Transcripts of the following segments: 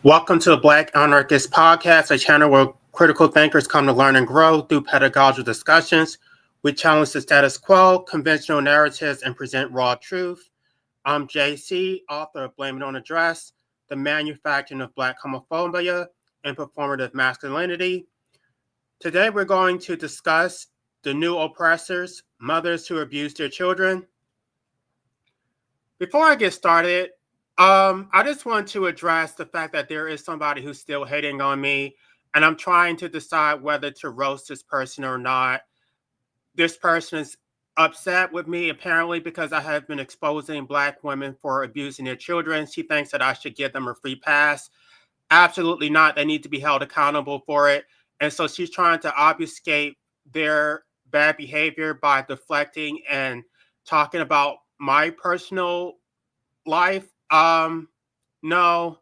Welcome to the Black Anarchist Podcast, a channel where critical thinkers come to learn and grow through pedagogical discussions. We challenge the status quo, conventional narratives, and present raw truth. I'm JC, author of Blame It on the Dress, The Manufacturing of Black Homophobia and Performative Masculinity. Today we're going to discuss the new oppressors, mothers who abuse their children. Before I get started, I just want to address the fact that there is somebody who's still hating on me, and I'm trying to decide whether to roast this person or not. This person is upset with me, apparently, because I have been exposing Black women for abusing their children. She thinks that I should give them a free pass. Absolutely not. They need to be held accountable for it. And so she's trying to obfuscate their bad behavior by deflecting and talking about my personal life. No.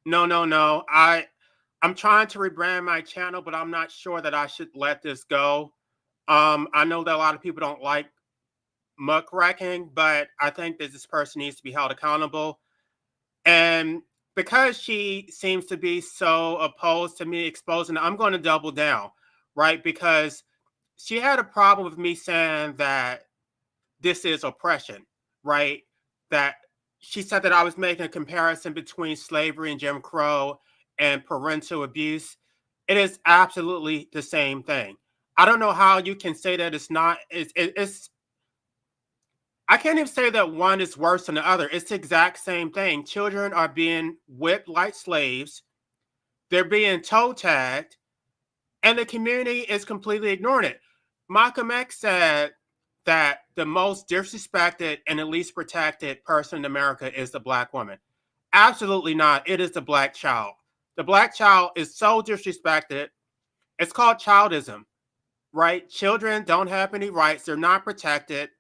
I'm trying to rebrand my channel, but I'm not sure that I should let this go. I know that a lot of people don't like muckraking, but I think that this person needs to be held accountable. And because she seems to be so opposed to me exposing it, I'm going to double down, right? Because she had a problem with me saying that this is oppression, right? That she said that I was making a comparison between slavery and Jim Crow and parental abuse. It is absolutely the same thing. I don't know how you can say that it's not. It's I can't even say that one is worse than the other. It's the exact same thing. Children are being whipped like slaves. They're being toe tagged, and the community is completely ignoring it. Malcolm X said that the most disrespected and the least protected person in America is the Black woman. Absolutely not. It is the Black child. The Black child is so disrespected. It's called childism, right? Children don't have any rights. They're not protected.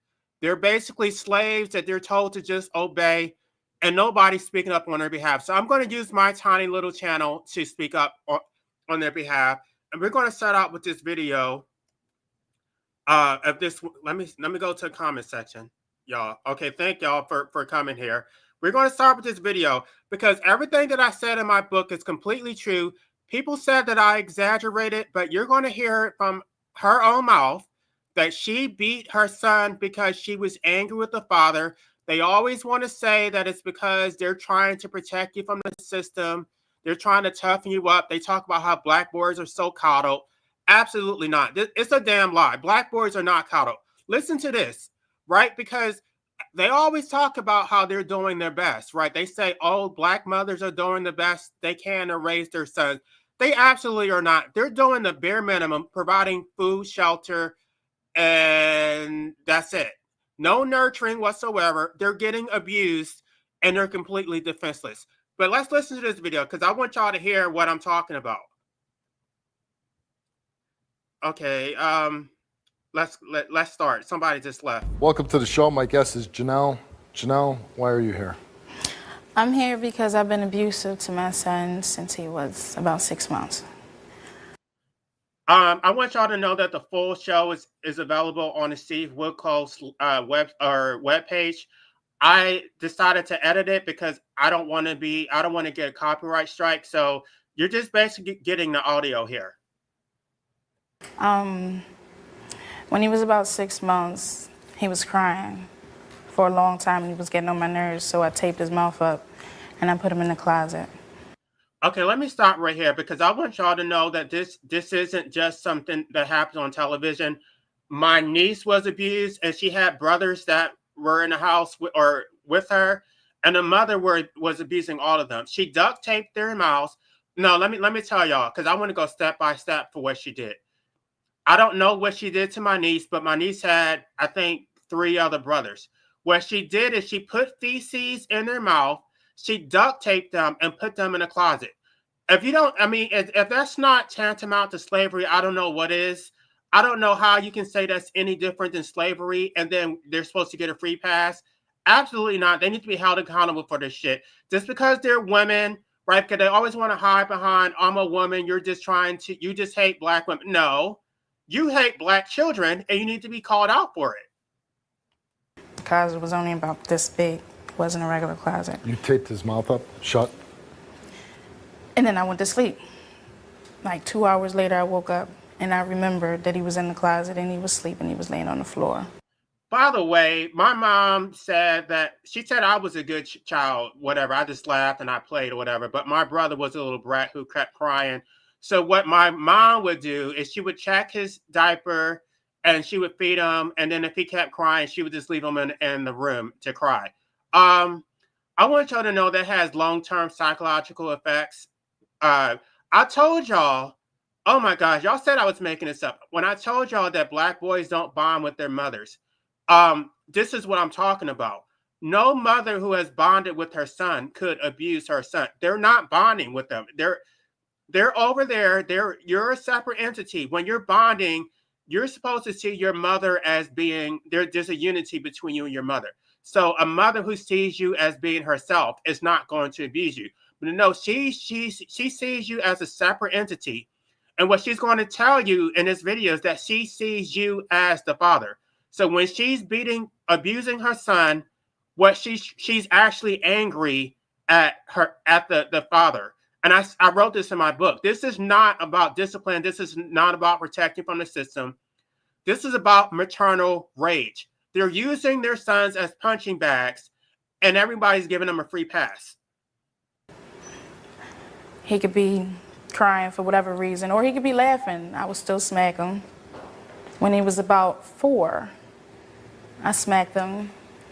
They're basically slaves that they're told to just obey, and nobody's speaking up on their behalf. So I'm going to use my tiny little channel to speak up on their behalf. And we're going to start out with this video of this. Let me go to the comment section, y'all. Okay, thank y'all for coming here. We're going to start with this video because everything that I said in my book is completely true. People said that I exaggerated, but you're going to hear it from her own mouth that she beat her son because she was angry with the father. They always want to say that it's because they're trying to protect you from the system. They're trying to toughen you up. They talk about how Black boys are so coddled. Absolutely not. It's a damn lie. Black boys are not coddled. Listen to this, right? Because they always talk about how they're doing their best, right? They say, oh, Black mothers are doing the best they can to raise their sons. They absolutely are not. They're doing the bare minimum, providing food, shelter, and that's it. No nurturing whatsoever. They're getting abused, and they're completely defenseless. But let's listen to this video because I want y'all to hear what I'm talking about. Okay, let's start. Somebody just left. Welcome to the show. My guest is Janelle. Janelle, why are you here? I'm here because I've been abusive to my son since he was about 6 months. I want y'all to know that the full show is available on the Steve Woodco's web page. I decided to edit it because I don't want to get a copyright strike. So you're just basically getting the audio here. When he was about 6 months, he was crying for a long time. He was getting on my nerves, so I taped his mouth up and I put him in the closet. Okay, let me stop right here because I want y'all to know that this isn't just something that happens on television. My niece was abused, and she had brothers that were in the house with her, and the mother was abusing all of them. She duct taped their mouths. No, let me tell y'all because I want to go step by step for what she did. I don't know what she did to my niece, but my niece had, I think, 3 other brothers. What she did is she put feces in their mouth. She duct taped them and put them in a closet. If that's not tantamount to slavery, I don't know what is. I don't know how you can say that's any different than slavery and then they're supposed to get a free pass. Absolutely not. They need to be held accountable for this shit. Just because they're women, right? Because they always want to hide behind, I'm a woman, you just hate Black women. No, you hate Black children and you need to be called out for it. The closet was only about this big. It wasn't a regular closet. You taped his mouth up, shut? And then I went to sleep. Like 2 hours later, I woke up and I remembered that he was in the closet and he was sleeping. He was laying on the floor. By the way, my mom said that she said I was a good child, whatever. I just laughed and I played or whatever. But my brother was a little brat who kept crying. So what my mom would do is she would check his diaper and she would feed him. And then if he kept crying, she would just leave him in the room to cry. Um, I want y'all to know that has long-term psychological effects. I told y'all, oh my gosh, y'all said I was making this up. When I told y'all that black boys don't bond with their mothers, this is what I'm talking about. No mother who has bonded with her son could abuse her son. They're not bonding with them. They're over there. You're a separate entity. When you're bonding, you're supposed to see your mother as being there's a unity between you and your mother. So a mother who sees you as being herself is not going to abuse you. But no, she sees you as a separate entity. And what she's going to tell you in this video is that she sees you as the father. So when she's abusing her son, what she's actually angry at the father. And I wrote this in my book. This is not about discipline. This is not about protecting from the system. This is about maternal rage. They're using their sons as punching bags, and everybody's giving them a free pass. He could be crying for whatever reason, or he could be laughing. I would still smack him. When he was about 4, I smacked him.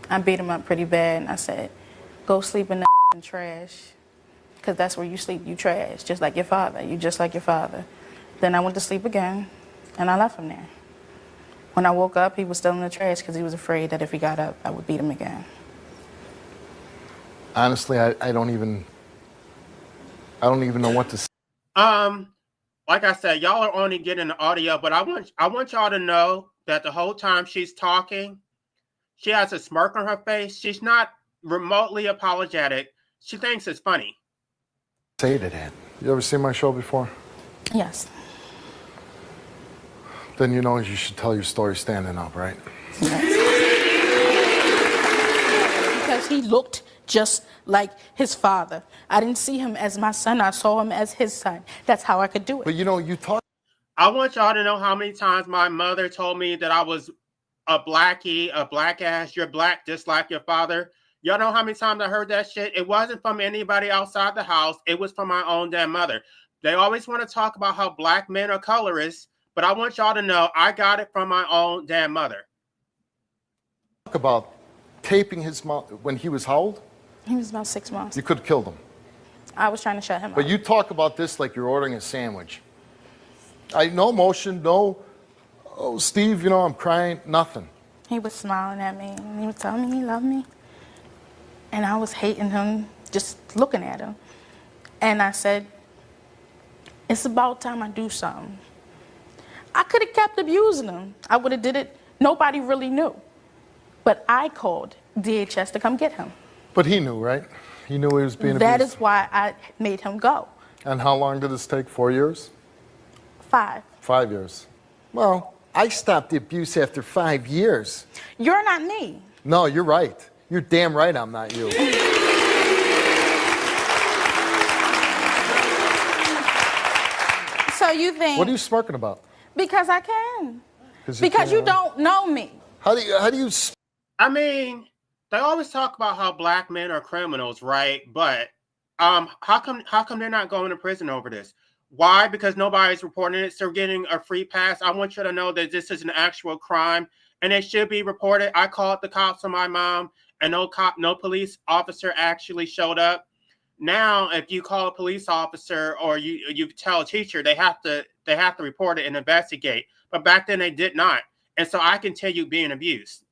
I beat him up pretty bad, and I said, go sleep in the trash, because that's where you sleep, you trash, just like your father. You just like your father. Then I went to sleep again, and I left him there. When I woke up, he was still in the trash because he was afraid that if he got up, I would beat him again. Honestly, I don't even know what to say. Like I said, y'all are only getting the audio, but I want y'all to know that the whole time she's talking, she has a smirk on her face. She's not remotely apologetic. She thinks it's funny. Say to that. You ever seen my show before? Yes. Then you know you should tell your story standing up, right? Because he looked just like his father. I didn't see him as my son. I saw him as his son. That's how I could do it. But you know, you talk. I want y'all to know how many times my mother told me that I was a blackie, a black ass. You're black just like your father. Y'all know how many times I heard that shit? It wasn't from anybody outside the house. It was from my own damn mother. They always want to talk about how black men are colorists, but I want y'all to know I got it from my own damn mother. Talk about taping his mouth when he was how old? He was about 6 months. You could have killed him. I was trying to shut him up. But you talk about this like you're ordering a sandwich. No emotion, no, oh, Steve, you know, I'm crying, nothing. He was smiling at me, and he was telling me he loved me. And I was hating him, just looking at him. And I said, it's about time I do something. I could have kept abusing him. I would have did it. Nobody really knew. But I called DHS to come get him. But he knew, right? He knew he was being abused. That is why I made him go. And how long did this take? 4 years? 5. 5 years. Well, I stopped the abuse after 5 years. You're not me. No, you're right. You're damn right I'm not you. So you think... What are you smirking about? Because I can. Because you don't know me. How do you... I mean, they always talk about how black men are criminals, right? But how come they're not going to prison over this? Why? Because nobody's reporting it. So they're getting a free pass. I want you to know that this is an actual crime and it should be reported. I called the cops on my mom and no police officer actually showed up. Now, if you call a police officer or you tell a teacher, they have to report it and investigate. But back then they did not. And so I can tell you being abused.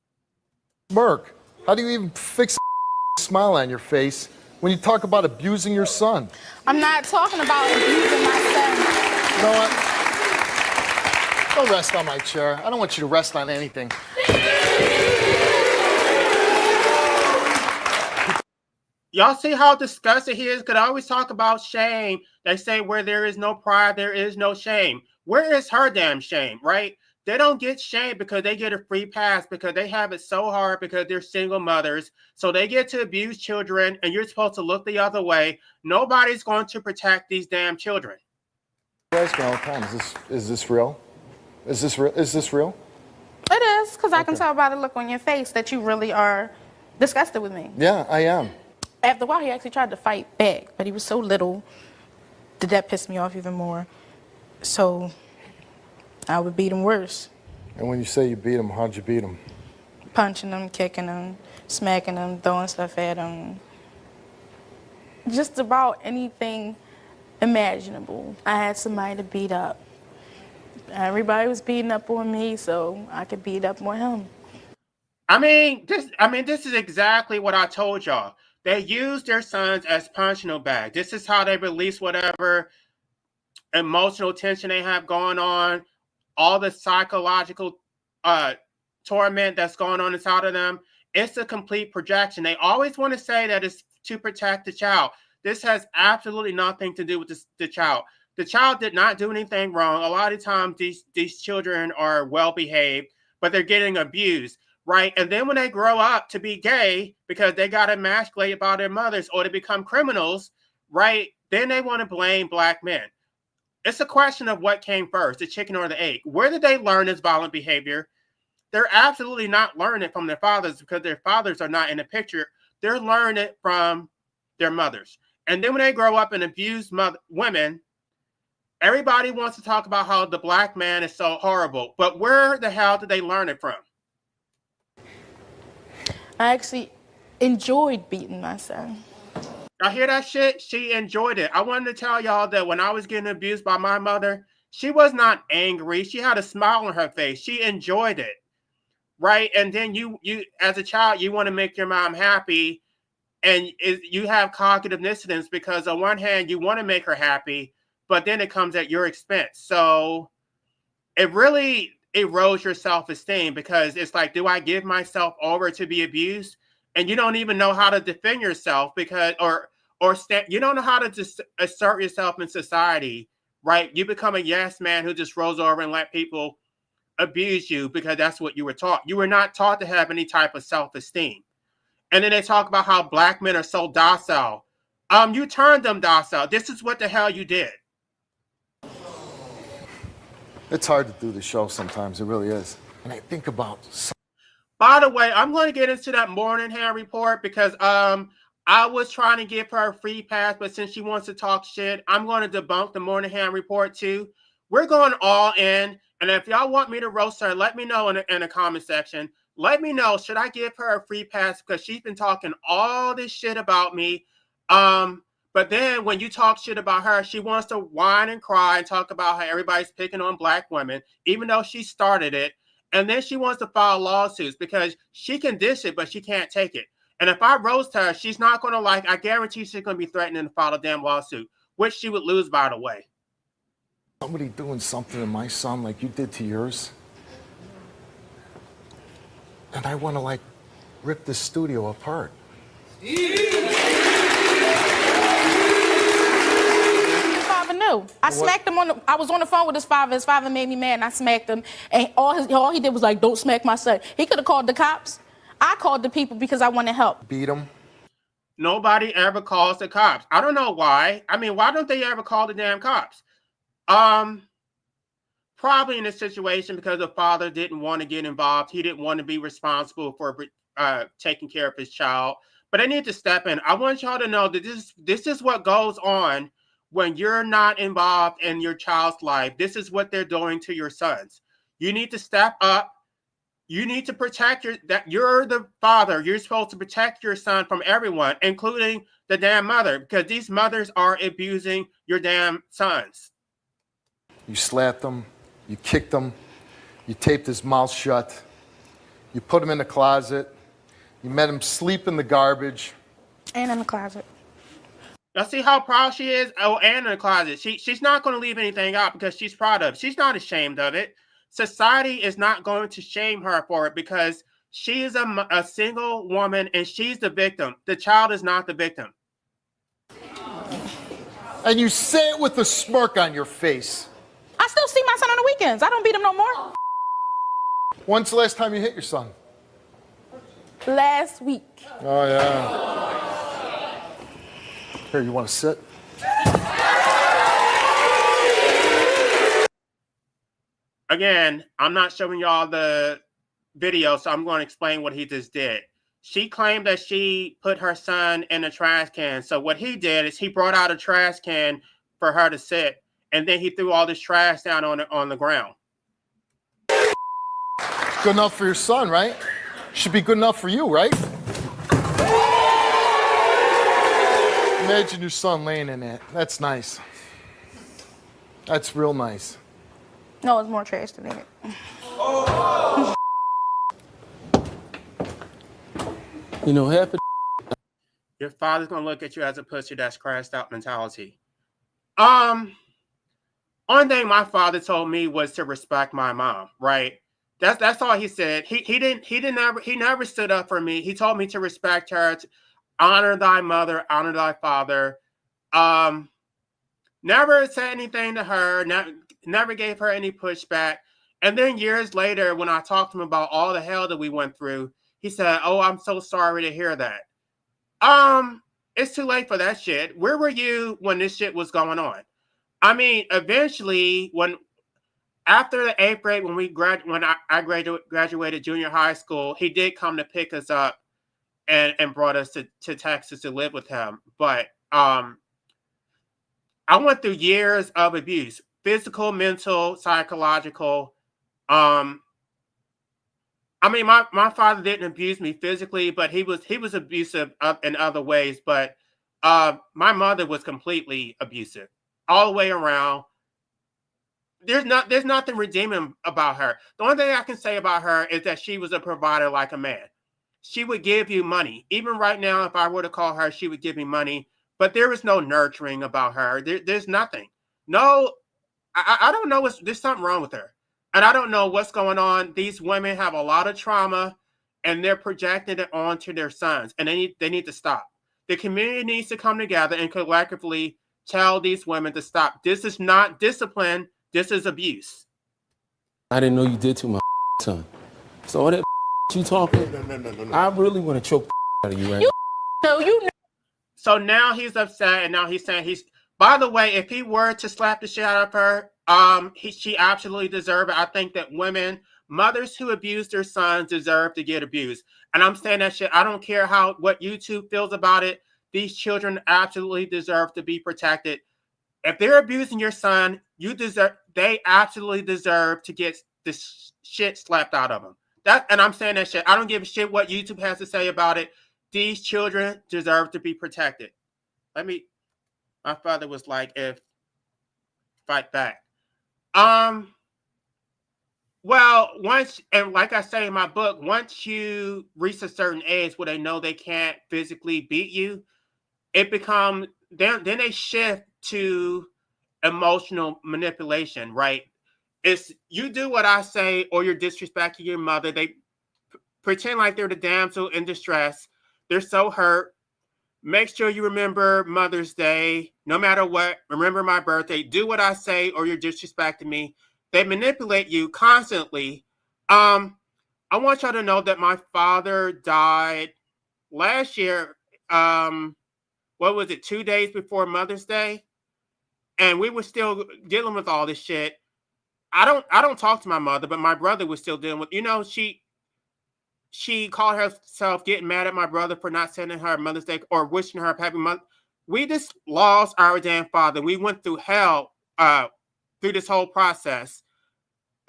Smirk. How do you even fix a smile on your face when you talk about abusing your son? I'm not talking about abusing my son. You know what? Don't rest on my chair. I don't want you to rest on anything. Y'all see how disgusted he is? Because I always talk about shame. They say where there is no pride, there is no shame. Where is her damn shame, right? they don't get shamed because they get a free pass because they have it so hard because they're single mothers. So they get to abuse children and you're supposed to look the other way. Nobody's going to protect these damn children. You ask me all the time, is this real? Is this real? Is this real? It is, because I can tell by the look on your face that you really are disgusted with me. Yeah, I am. After a while, he actually tried to fight back, but he was so little that pissed me off even more. So I would beat him worse. And when you say you beat him, how'd you beat him? Punching him, kicking him, smacking him, throwing stuff at him. Just about anything imaginable. I had somebody to beat up. Everybody was beating up on me, so I could beat up on him. This is exactly what I told y'all. They use their sons as punching bags. This is how they release whatever emotional tension they have going on, all the psychological torment that's going on inside of them. It's a complete projection. They always want to say that it's to protect the child. This has absolutely nothing to do with the child. The child did not do anything wrong. A lot of times these children are well behaved, but they're getting abused, right? And then when they grow up to be gay because they got emasculated by their mothers or they become criminals, right? Then they want to blame black men. It's a question of what came first, the chicken or the egg. Where did they learn this violent behavior? They're absolutely not learning it from their fathers because their fathers are not in the picture. They're learning it from their mothers. And then when they grow up and abuse women, everybody wants to talk about how the black man is so horrible. But where the hell did they learn it from? I actually enjoyed beating my son. I hear that shit. She enjoyed it. I wanted to tell y'all that when I was getting abused by my mother, she was not angry. She had a smile on her face. She enjoyed it, right? And then you as a child, you want to make your mom happy, and you have cognitive dissonance because on one hand, you want to make her happy, but then it comes at your expense. So it really erodes your self-esteem because it's like, do I give myself over to be abused? And you don't even know how to defend yourself because, you don't know how to just assert yourself in society, right? You become a yes man who just rolls over and let people abuse you because that's what you were taught. You were not taught to have any type of self-esteem. And then they talk about how black men are so docile. You turned them docile. This is what the hell you did. It's hard to do the show sometimes. It really is. And I think about... By the way, I'm going to get into that Moynihan report because I was trying to give her a free pass, but since she wants to talk shit, I'm going to debunk the Moynihan report too. We're going all in. And if y'all want me to roast her, let me know in the comment section. Let me know, should I give her a free pass? Because she's been talking all this shit about me. But then when you talk shit about her, she wants to whine and cry and talk about how everybody's picking on black women, even though she started it. And then she wants to file lawsuits because she can dish it, but she can't take it. And if I roast her, she's not going to I guarantee she's going to be threatening to file a damn lawsuit, which she would lose, by the way. Somebody doing something to my son like you did to yours. And I want to, rip this studio apart. I smacked him I was on the phone with his father. His father made me mad, and I smacked him. And all he did was don't smack my son. He could have called the cops. I called the people because I wanted help. Beat him. Nobody ever calls the cops. I don't know why. Why don't they ever call the damn cops? Probably in a situation because the father didn't want to get involved. He didn't want to be responsible for taking care of his child. But they need to step in. I want y'all to know that this is what goes on when you're not involved in your child's life. This is what they're doing to your sons. You need to step up. You need to protect you're the father. You're supposed to protect your son from everyone, including the damn mother, because these mothers are abusing your damn sons. You slapped him. You kicked him. You taped his mouth shut. You put him in the closet. You made him sleep in the garbage. And in the closet. Now see how proud she is? Oh, and in the closet. She's not going to leave anything out because she's proud of it. She's not ashamed of it. Society is not going to shame her for it because she is a single woman and she's the victim. The child is not the victim. And you say it with a smirk on your face. I still see my son on the weekends. I don't beat him no more. When's the last time you hit your son? Last week. Oh, yeah. Here, you want to sit? Again, I'm not showing y'all the video, so I'm going to explain what he just did. She claimed that she put her son in a trash can. So what he did is he brought out a trash can for her to sit, and then he threw all this trash down on the ground. Good enough for your son, right? Should be good enough for you, right? Imagine your son laying in that. That's nice. That's real nice. No, it's more trash than that. You know, half of Your father's gonna look at you as a pussy. That's crashed out mentality. One thing my father told me was to respect my mom. Right. That's all he said. He never stood up for me. He told me to respect her, to honor thy mother, honor thy father. Never said anything to her. Never gave her any pushback. And then years later, when I talked to him about all the hell that we went through, he said, "Oh, I'm so sorry to hear that." It's too late for that shit. Where were you when this shit was going on? I mean, eventually, after the 8th grade, when I graduated junior high school, he did come to pick us up and brought us to Texas to live with him. But I went through years of abuse, physical, mental, psychological. I mean, my father didn't abuse me physically, but he was abusive in other ways. But my mother was completely abusive all the way around. There's nothing redeeming about her. The only thing I can say about her is that she was a provider like a man. She would give you money. Even right now, if I were to call her, she would give me money. But there was no nurturing about her. There's nothing. No, I don't know. There's something wrong with her. And I don't know what's going on. These women have a lot of trauma, and they're projecting it onto their sons. And they need to stop. The community needs to come together and collectively tell these women to stop. This is not discipline. This is abuse. I didn't know you did to my son. So all that you talking, no. I really want to choke out of you right now. So now he's upset, and now he's saying by the way, if he were to slap the shit out of her, she absolutely deserves it. I think that mothers who abuse their sons deserve to get abused. And I'm saying that shit. I don't care what YouTube feels about it. These children absolutely deserve to be protected. If they're abusing your son, they absolutely deserve to get this shit slapped out of them. And I'm saying that shit. I don't give a shit what YouTube has to say about it. These children deserve to be protected. My father was like, fight back. Well, and like I say in my book, once you reach a certain age where they know they can't physically beat you, it becomes, then they shift to emotional manipulation, right? It's you do what I say or you're disrespecting your mother. They pretend like they're the damsel in distress. They're so hurt. Make sure you remember Mother's Day. No matter what, remember my birthday. Do what I say or you're disrespecting me. They manipulate you constantly. I want y'all to know that my father died last year. What was it, 2 days before Mother's Day? And we were still dealing with all this shit. I don't talk to my mother, but my brother was still dealing with, she called herself getting mad at my brother for not sending her Mother's Day or wishing her a happy month. We just lost our damn father. We went through hell through this whole process.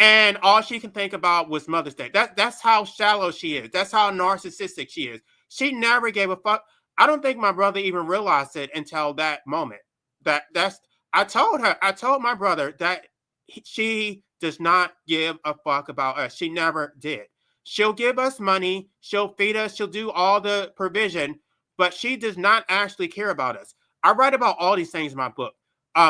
And all she can think about was Mother's Day. That's how shallow she is. That's how narcissistic she is. She never gave a fuck. I don't think my brother even realized it until that moment. I told my brother that she does not give a fuck about us. She never did. She'll give us money. She'll feed us. She'll do all the provision, but she does not actually care about us. I write about all these things in my book.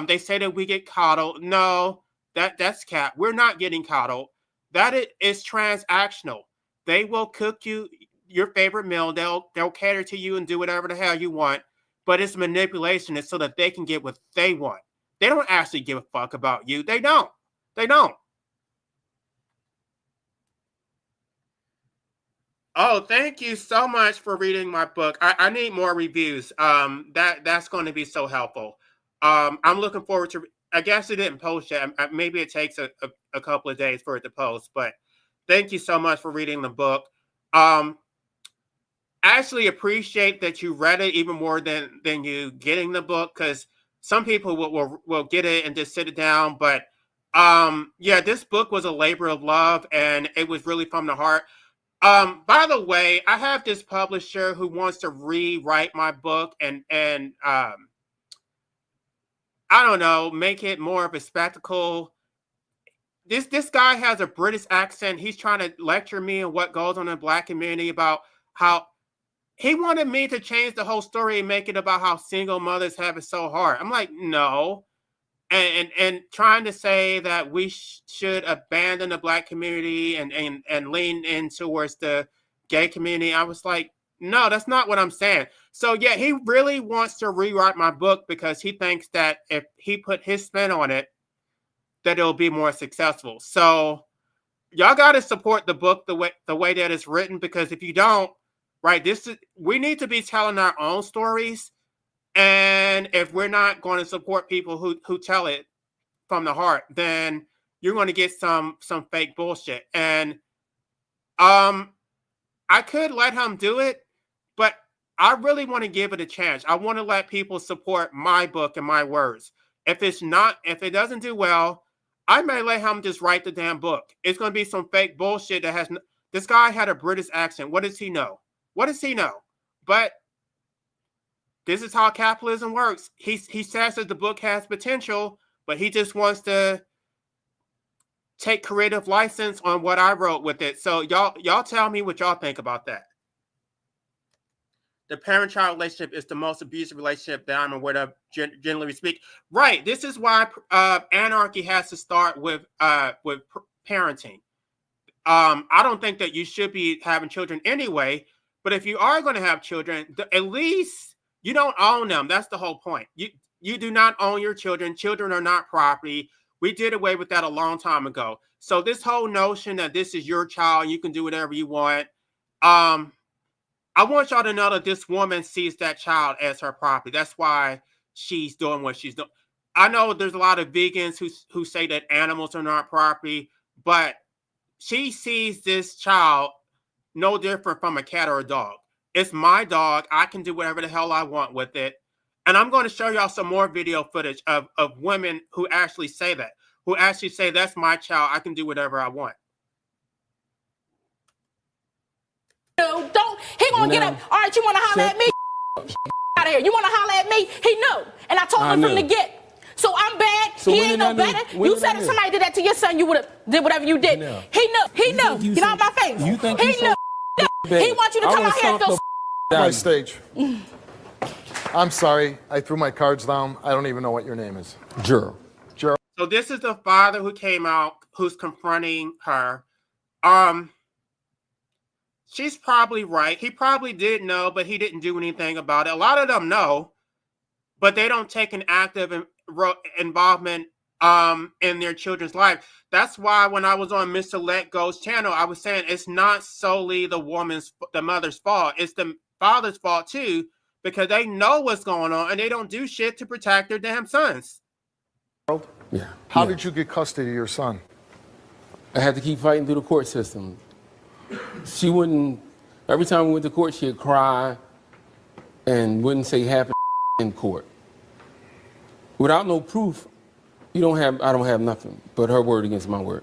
They say that we get coddled. No, that's cap. We're not getting coddled. That is transactional. They will cook you your favorite meal. They'll cater to you and do whatever the hell you want. But it's manipulation. It's so that they can get what they want. They don't actually give a fuck about you. They don't. They don't. Oh, thank you so much for reading my book. I need more reviews. That's going to be so helpful. I'm looking forward to. I guess it didn't post yet. Maybe it takes a couple of days for it to post. But thank you so much for reading the book. Um, I actually appreciate that you read it even more than you getting the book, because some people will get it and just sit it down. But yeah, this book was a labor of love, and it was really from the heart. By the way, I have this publisher who wants to rewrite my book and I don't know, make it more of a spectacle. This guy has a British accent. He's trying to lecture me on what goes on in the Black community, about how he wanted me to change the whole story and make it about how single mothers have it so hard. I'm like, no. And trying to say that we should abandon the Black community and lean in towards the gay community. I was like, no, that's not what I'm saying. So yeah, he really wants to rewrite my book because he thinks that if he put his spin on it, that it'll be more successful. So y'all got to support the book the way that it's written, because if you don't, right, we need to be telling our own stories. And if we're not going to support people who tell it from the heart, then you're going to get some fake bullshit. And um I could let him do it, but I really want to give it a chance. I want to let people support my book and my words. If it doesn't do well, I may let him just write the damn book. It's going to be some fake bullshit that has this guy had a British accent. What does he know? What does he know? But this is how capitalism works. He says that the book has potential, but he just wants to take creative license on what I wrote with it. So y'all tell me what y'all think about that. The parent-child relationship is the most abusive relationship that I'm aware of, generally speak. Right. This is why anarchy has to start with parenting. I don't think that you should be having children anyway, but if you are going to have children, at least you don't own them. That's the whole point. You do not own your children. Children are not property. We did away with that a long time ago. So this whole notion that this is your child, you can do whatever you want. I want y'all to know that this woman sees that child as her property. That's why she's doing what she's doing. I know there's a lot of vegans who say that animals are not property, but she sees this child no different from a cat or a dog. It's my dog. I can do whatever the hell I want with it. And I'm going to show y'all some more video footage of women who actually say that, who actually say, that's my child. I can do whatever I want. No, don't. He gonna get up. All right, you want to holler at me? Out of here. You want to holler at me? He knew. And I told him from the get. So I'm bad. So he ain't no better. You said if somebody did that to your son, you would have did whatever you did. No. He knew. He knew. Get out my face. You think he knew. He wants you to come out here and feel My stage. I'm sorry. I threw my cards down. I don't even know what your name is. Gerald. So this is the father who came out, who's confronting her. She's probably right. He probably did know, but he didn't do anything about it. A lot of them know, but they don't take an active involvement in their children's life. That's why when I was on Mr. Let Go's channel, I was saying it's not solely the mother's fault. It's the father's fault too, because they know what's going on and they don't do shit to protect their damn sons. Yeah. How did you get custody of your son? I had to keep fighting through the court system. She wouldn't, every time we went to court, she'd cry and wouldn't say half in court. Without no proof, I don't have nothing but her word against my word.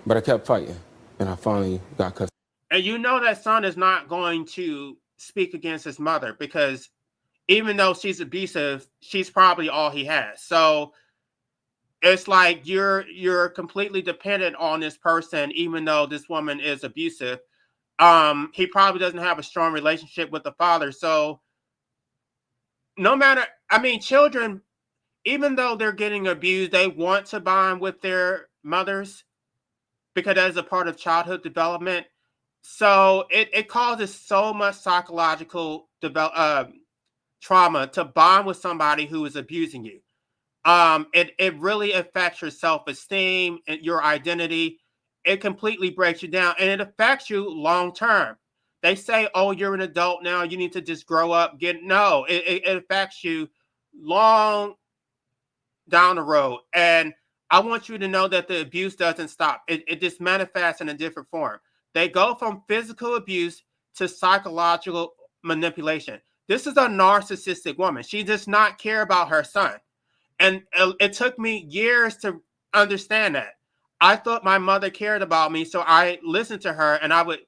But I kept fighting, and I finally got custody. And you know that son is not going to speak against his mother, because even though she's abusive, she's probably all he has. So it's like you're completely dependent on this person, even though this woman is abusive. He probably doesn't have a strong relationship with the father. So no matter, children, even though they're getting abused, they want to bond with their mothers because that is a part of childhood development. So it causes so much psychological trauma to bond with somebody who is abusing you. It really affects your self-esteem and your identity. It completely breaks you down, and it affects you long term. They say, oh, you're an adult now, you need to just grow up. No, it affects you long down the road. And I want you to know that the abuse doesn't stop. It just manifests in a different form. They go from physical abuse to psychological manipulation. This is a narcissistic woman. She does not care about her son. And it took me years to understand that. I thought my mother cared about me, so I listened to her and I would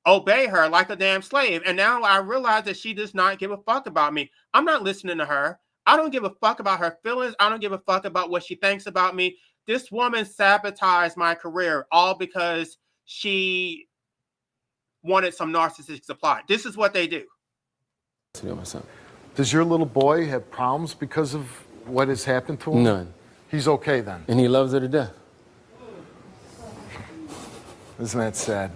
obey her like a damn slave. And now I realize that she does not give a fuck about me. I'm not listening to her. I don't give a fuck about her feelings. I don't give a fuck about what she thinks about me. This woman sabotaged my career all because she wanted some narcissistic supply. This is what they do. Does your little boy have problems because of what has happened to him? None. He's okay then? And he loves her to death. Isn't that sad?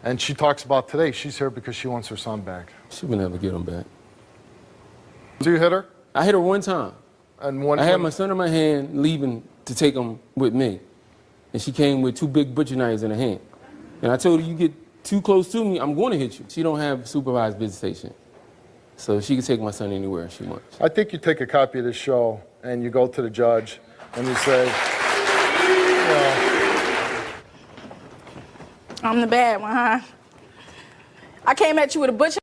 And she talks about today, she's here because she wants her son back. She will never get him back. Do you hit her? I hit her one time. And I had my son in my hand leaving to take him with me. And she came with 2 big butcher knives in her hand. And I told her, you get too close to me, I'm going to hit you. She don't have supervised visitation. So she can take my son anywhere she wants. I think you take a copy of this show and you go to the judge and you say, you know, I'm the bad one, huh? I came at you with a butcher.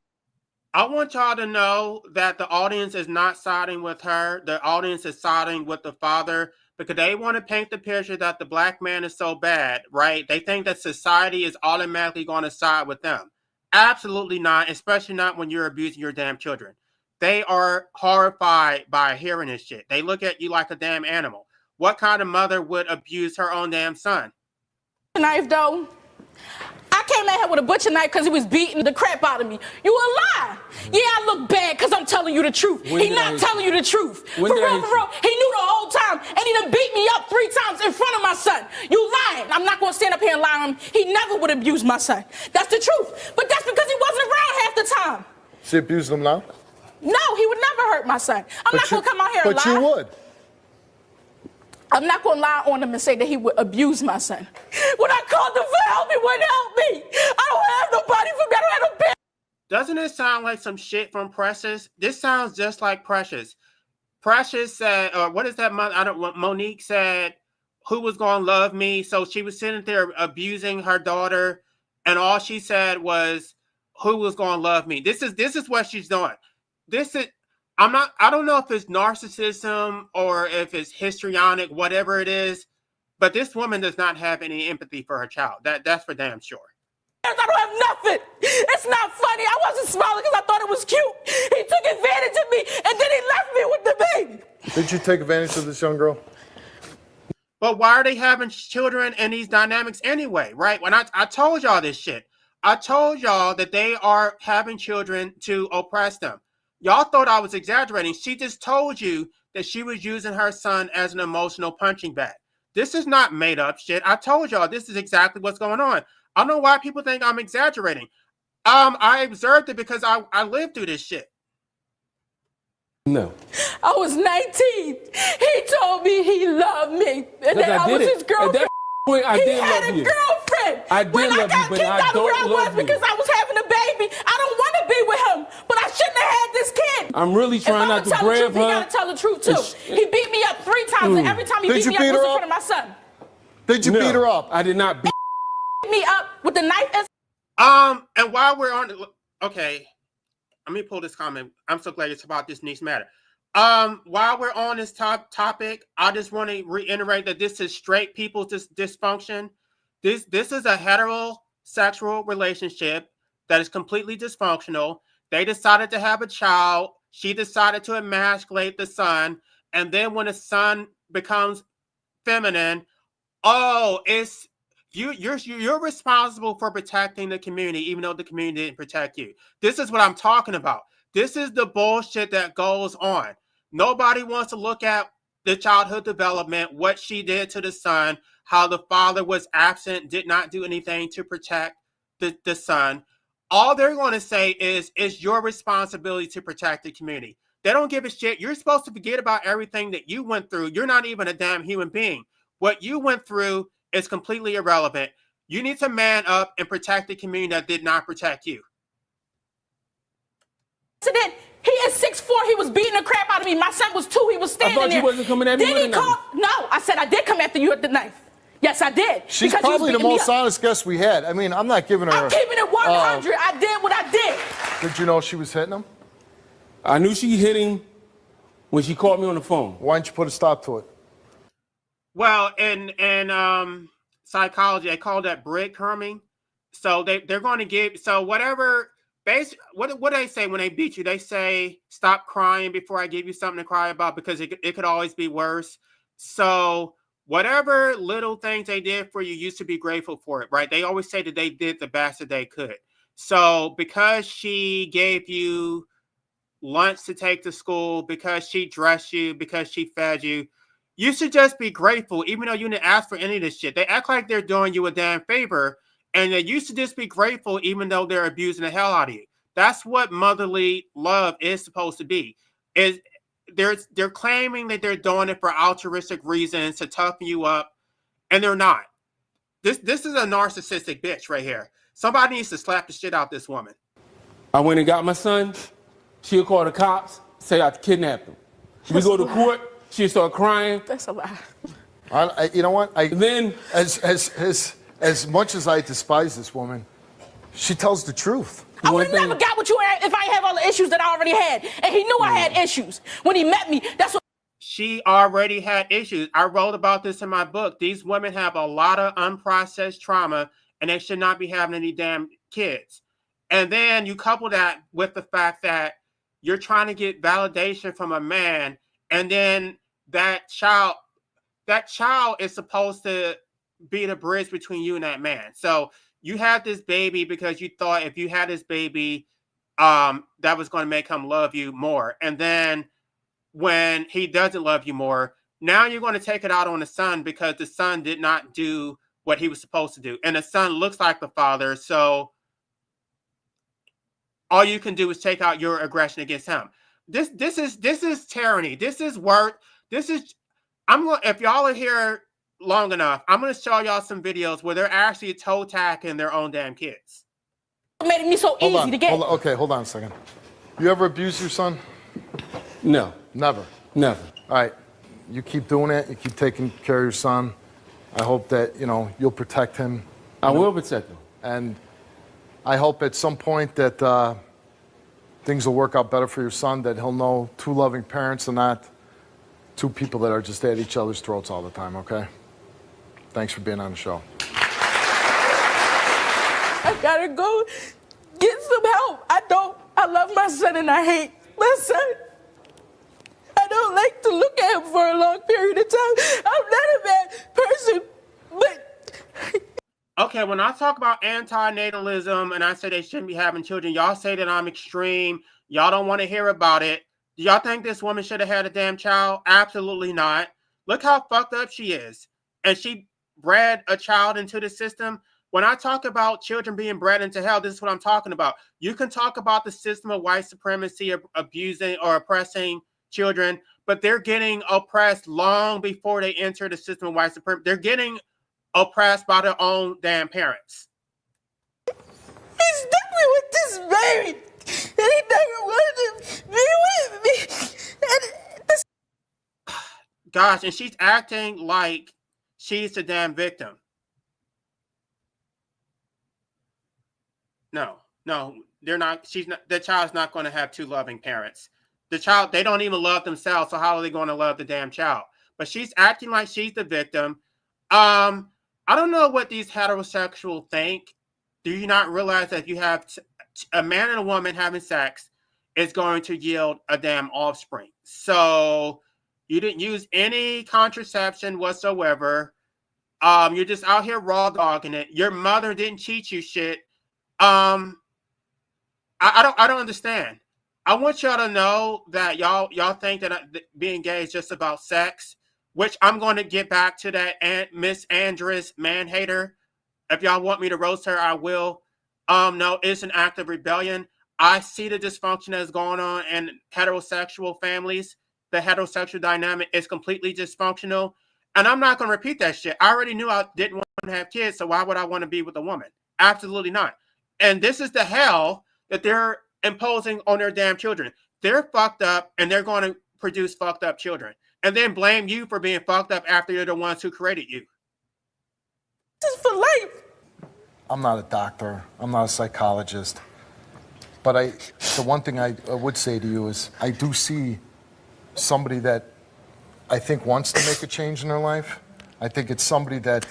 I want y'all to know that the audience is not siding with her. The audience is siding with the father because they want to paint the picture that the black man is so bad, right? They think that society is automatically going to side with them. Absolutely not, especially not when you're abusing your damn children. They are horrified by hearing this shit. They look at you like a damn animal. What kind of mother would abuse her own damn son? Knife, though. I came at her with a butcher knife because he was beating the crap out of me. You a lie. Yeah, I look bad because I'm telling you the truth. He not telling you the truth. For real, he knew the whole time, and he done beat me up 3 times in front of my son. You lying. I'm not going to stand up here and lie on him. He never would abuse my son. That's the truth. But that's because he wasn't around half the time. she abused him now? No, he would never hurt my son. I'm not going to come out here and lie. But you would. I'm not going to lie on him and say that he would abuse my son. When I called him for help, he wouldn't help me. I don't have nobody for me. I don't have no bitch. Doesn't it sound like some shit from Precious? This sounds just like Precious. Precious said, or what is that? Monique said, who was going to love me? So she was sitting there abusing her daughter, and all she said was, who was going to love me? This is what she's doing. I don't know if it's narcissism or if it's histrionic, whatever it is, but this woman does not have any empathy for her child. That's for damn sure. I don't have nothing. It's not funny. I wasn't smiling because I thought it was cute. He took advantage of me, and then he left me with the baby. Did you take advantage of this young girl? But why are they having children in these dynamics anyway, right? When I told y'all this shit. I told y'all that they are having children to oppress them. Y'all thought I was exaggerating. She just told you that she was using her son as an emotional punching bag. This is not made up shit. I told y'all this is exactly what's going on. I don't know why people think I'm exaggerating. I observed it because I lived through this shit. No. I was 19. He told me he loved me. And that I was his girlfriend. Point, I did had love a you. girlfriend. I did when love I got you, but kicked I out of where I don't was love you. because I was having a baby. I don't want to be with him, but I shouldn't have had this kid. I'm really trying not to grab her. He got to tell the truth too. He beat me up 3 times, and every time he beat me up was in front of my son. Did you beat her up? I did not beat me up with the knife. And while we're on, okay, let me pull this comment. I'm so glad it's about this niche matter. While we're on this topic, I just want to reiterate that this is straight people's dysfunction. This is a heterosexual relationship that is completely dysfunctional. They decided to have a child. She decided to emasculate the son. And then when the son becomes feminine, it's you're responsible for protecting the community, even though the community didn't protect you. This is what I'm talking about. This is the bullshit that goes on. Nobody wants to look at the childhood development, what she did to the son, how the father was absent, did not do anything to protect the son. All they're going to say is, it's your responsibility to protect the community. They don't give a shit. You're supposed to forget about everything that you went through. You're not even a damn human being. What you went through is completely irrelevant. You need to man up and protect the community that did not protect you. accident. He is 6'4". He was beating the crap out of me. My son was 2. He was standing there. I thought you wasn't coming at me Then with he a knife. No, I said I did come after you with the knife. Yes, I did. She's because probably the most honest guest we had. I mean, I'm not giving her. I'm keeping it 100. I did what I did. Did you know she was hitting him? I knew she hit him when she called me on the phone. Why didn't you put a stop to it? Well, in psychology, they call that breadcrumbing. So they're going to give, so whatever, what do they say when they beat you? They say, stop crying before I give you something to cry about, because it could always be worse. So whatever little things they did for you, used to be grateful for it, right? They always say that they did the best that they could. So because she gave you lunch to take to school, because she dressed you, because she fed you, you should just be grateful, even though you didn't ask for any of this shit. They act like they're doing you a damn favor, and they used to just be grateful, even though they're abusing the hell out of you. That's what motherly love is supposed to be. Is they're claiming that they're doing it for altruistic reasons to toughen you up, and they're not. This is a narcissistic bitch right here. Somebody needs to slap the shit out this woman. I went and got my son. She'll call the cops, say I kidnapped him. We go to court. She'll start crying. That's a lie. You know what? Then, as much as I despise this woman, she tells the truth. I would have never got what you had if I have all the issues that I already had. And he knew I had issues. When he met me, that's what. She already had issues. I wrote about this in my book. These women have a lot of unprocessed trauma, and they should not be having any damn kids. And then you couple that with the fact that you're trying to get validation from a man, and then that child is supposed to be the bridge between you and that man. So you had this baby because you thought if you had this baby, that was going to make him love you more. And then when he doesn't love you more, now you're going to take it out on the son because the son did not do what he was supposed to do. And the son looks like the father, so all you can do is take out your aggression against him. This is tyranny. If y'all are here long enough, I'm going to show y'all some videos where they're actually toe tacking their own damn kids. It made me so easy to get. Hold on a second. You ever abuse your son? no, Never. never. All right. You keep doing it. You keep taking care of your son. I hope that, you'll protect him. I will protect him. And I hope at some point that things will work out better for your son, that he'll know two loving parents and not two people that are just at each other's throats all the time, okay? Thanks for being on the show. I gotta go get some help. I love my son and I hate my son. I don't like to look at him for a long period of time. I'm not a bad person, but... Okay, when I talk about anti-natalism and I say they shouldn't be having children, y'all say that I'm extreme. Y'all don't want to hear about it. Do y'all think this woman should have had a damn child? Absolutely not. Look how fucked up she is. And she bred a child into the system. When I talk about children being bred into hell, this is what I'm talking about. You can talk about the system of white supremacy, abusing or oppressing children, but they're getting oppressed long before they enter the system of white supremacy. They're getting oppressed by their own damn parents. He's definitely with this baby, and he never wanted to be with me. And this... Gosh, and she's acting like she's the damn victim. No, they're not. She's not. The child's not going to have two loving parents. The child, they don't even love themselves, so how are they going to love the damn child? But she's acting like she's the victim. I don't know what these heterosexuals think. Do you not realize that if you have a man and a woman having sex, it's going to yield a damn offspring? So you didn't use any contraception whatsoever. You're just out here raw dogging it. Your mother didn't teach you shit. I don't understand. I want y'all to know that y'all think that being gay is just about sex, which I'm going to get back to that Miss Andress man hater. If y'all want me to roast her, I will. No, it's an act of rebellion. I see the dysfunction that's going on in heterosexual families. The heterosexual dynamic is completely dysfunctional. And I'm not going to repeat that shit. I already knew I didn't want to have kids, so why would I want to be with a woman? Absolutely not. And this is the hell that they're imposing on their damn children. They're fucked up and they're going to produce fucked up children and then blame you for being fucked up after you're the ones who created you. This is for life. I'm not a doctor. I'm not a psychologist. But the one thing I would say to you is I do see somebody that I think wants to make a change in their life. I think it's somebody that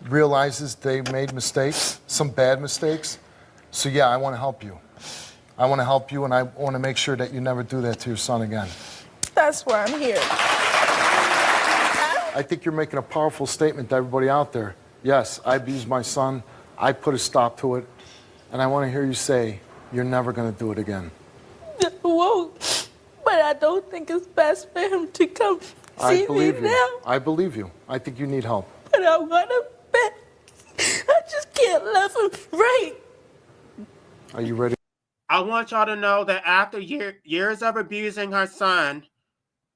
realizes they made mistakes, some bad mistakes. So yeah, I want to help you. I want to help you, and I want to make sure that you never do that to your son again. That's why I'm here. I think you're making a powerful statement to everybody out there. Yes, I abused my son. I put a stop to it. And I want to hear you say, you're never going to do it again. I won't, but I don't think it's best for him to come see me now. I believe you. I think you need help. But I want him back. I just can't love him right. Are you ready? I want y'all to know that after years of abusing her son,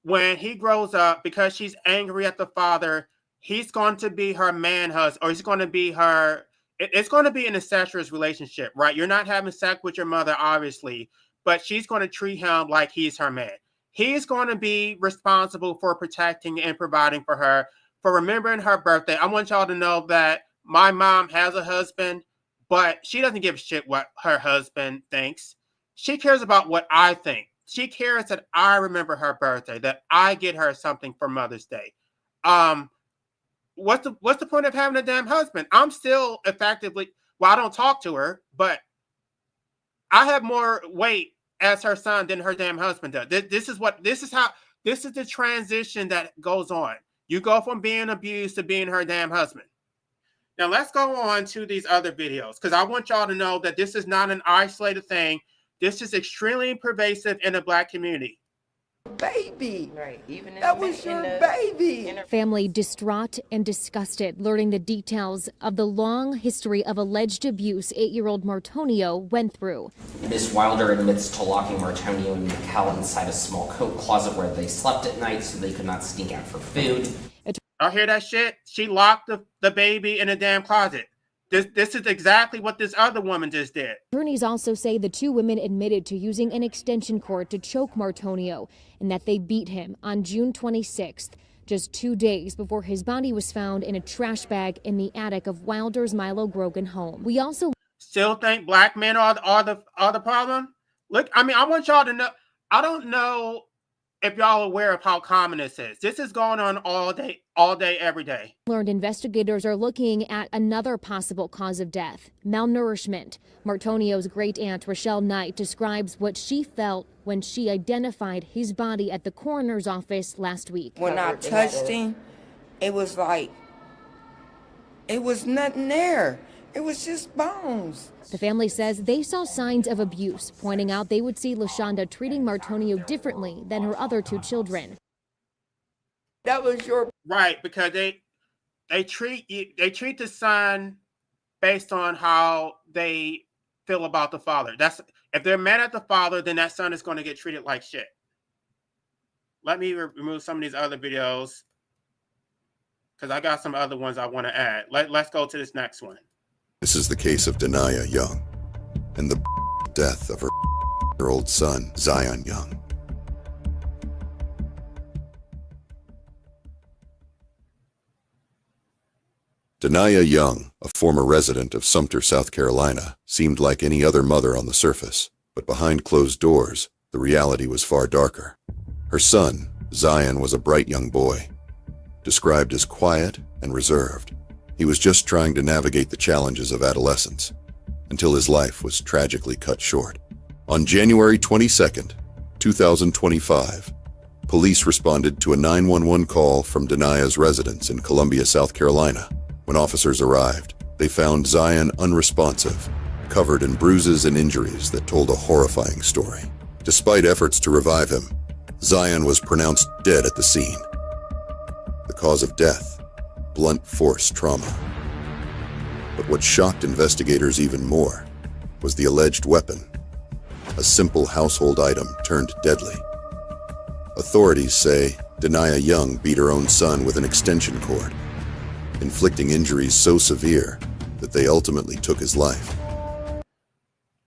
when he grows up, because she's angry at the father, he's going to be her man husband, or he's going to be her. It's going to be an incestuous relationship, right? You're not having sex with your mother, obviously, but she's going to treat him like he's her man. He's going to be responsible for protecting and providing for her, for remembering her birthday. I want y'all to know that my mom has a husband, but she doesn't give a shit what her husband thinks. She cares about what I think. She cares that I remember her birthday, that I get her something for Mother's Day. What's the point of having a damn husband? I'm still effectively, well, I don't talk to her, but I have more weight as her son than her damn husband does. This is the transition that goes on. You go from being abused to being her damn husband. Now let's go on to these other videos, because I want y'all to know that this is not an isolated thing. This is extremely pervasive in the Black community. Baby, Right, even that was your baby. Family distraught and disgusted, learning the details of the long history of alleged abuse 8-year-old Martonio went through. Miss Wilder admits to locking Martonio and Mikkel inside a small coat closet where they slept at night so they could not sneak out for food. I hear that shit. She locked the baby in a damn closet. This is exactly what this other woman just did. Attorneys also say the two women admitted to using an extension cord to choke Martonio and that they beat him on June 26th, just 2 days before his body was found in a trash bag in the attic of Wilder's Milo Grogan home. We also still think Black men are the problem. Look, I mean, I want y'all to know. I don't know if y'all are aware of how common this is. This is going on all day, every day. learned investigators are looking at another possible cause of death, malnourishment. Martonio's great-aunt Rochelle Knight describes what she felt when she identified his body at the coroner's office last week. When I touched him, it was like, it was nothing there. It was just bones. The family says they saw signs of abuse, pointing out they would see LaShonda treating Martonio differently than her other two children. That was your right, because they treat the son based on how they feel about the father. That's if they're mad at the father, then that son is going to get treated like shit. Let me remove some of these other videos because I got some other ones I want to add. Let's go to this next one. This is the case of Denaya Young and the death of her old son, Zion Young. Denaya Young, a former resident of Sumter, South Carolina, seemed like any other mother on the surface, but behind closed doors, the reality was far darker. Her son, Zion, was a bright young boy, described as quiet and reserved. He was just trying to navigate the challenges of adolescence until his life was tragically cut short. On January 22nd, 2025, police responded to a 911 call from Denaya's residence in Columbia, South Carolina. When officers arrived, they found Zion unresponsive, covered in bruises and injuries that told a horrifying story. Despite efforts to revive him, Zion was pronounced dead at the scene. The cause of death: blunt force trauma. But what shocked investigators even more was the alleged weapon, a simple household item turned deadly. Authorities say Denaya Young beat her own son with an extension cord, inflicting injuries so severe that they ultimately took his life.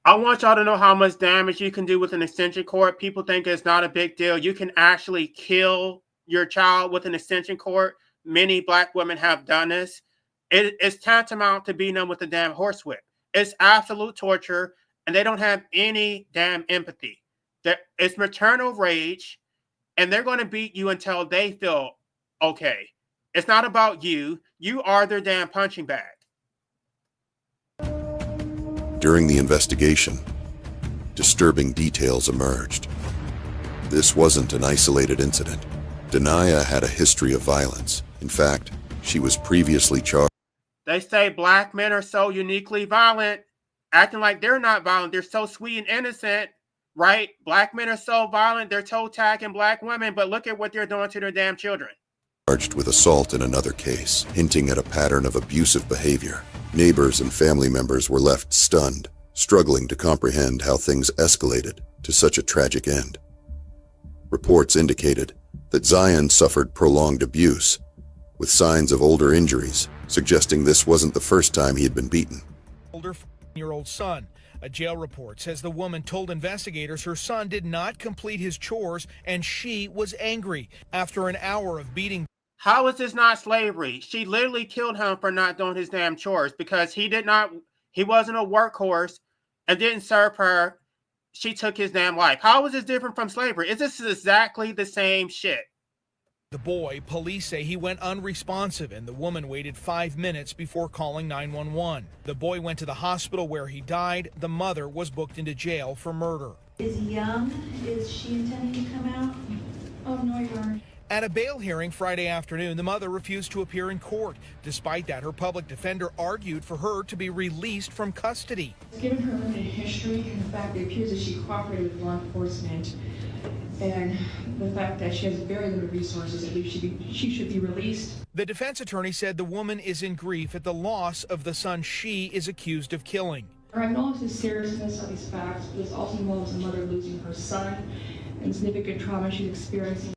I I want y'all to know how much damage you can do with an extension cord. People think it's not a big deal. You can actually kill your child with an extension cord. Many black women have done this. It's tantamount to beating them with a damn horsewhip. It's absolute torture, and they don't have any damn empathy. It's maternal rage, and they're going to beat you until they feel okay. It's not about you. You are their damn punching bag. During the investigation, disturbing details emerged. This wasn't an isolated incident. Denaya had a history of violence. In fact, she was previously charged. They say black men are so uniquely violent, acting like they're not violent. They're so sweet and innocent, right? Black men are so violent, they're toe tagging black women, but look at what they're doing to their damn children. Charged with assault in another case, hinting at a pattern of abusive behavior. Neighbors and family members were left stunned, struggling to comprehend how things escalated to such a tragic end. Reports indicated that Zion suffered prolonged abuse, with signs of older injuries, suggesting this wasn't the first time he had been beaten. Older 14-year-old son. A jail report says the woman told investigators her son did not complete his chores and she was angry. After an hour of beating. How is this not slavery? She literally killed him for not doing his damn chores because he wasn't a workhorse and didn't serve her. She took his damn life. How is this different from slavery? Is this exactly the same shit? The boy, police say he went unresponsive and the woman waited 5 minutes before calling 911. The boy went to the hospital where he died. The mother was booked into jail for murder. Is young? Is she intending to come out? Oh, no, Your Honor. At a bail hearing Friday afternoon, the mother refused to appear in court. Despite that, her public defender argued for her to be released from custody. Given her limited history and the fact that it appears that she cooperated with law enforcement and the fact that she has very limited resources, I believe she should be released. The defense attorney said the woman is in grief at the loss of the son she is accused of killing. I acknowledge the seriousness of these facts, but this also involves a mother losing her son and significant trauma she's experiencing.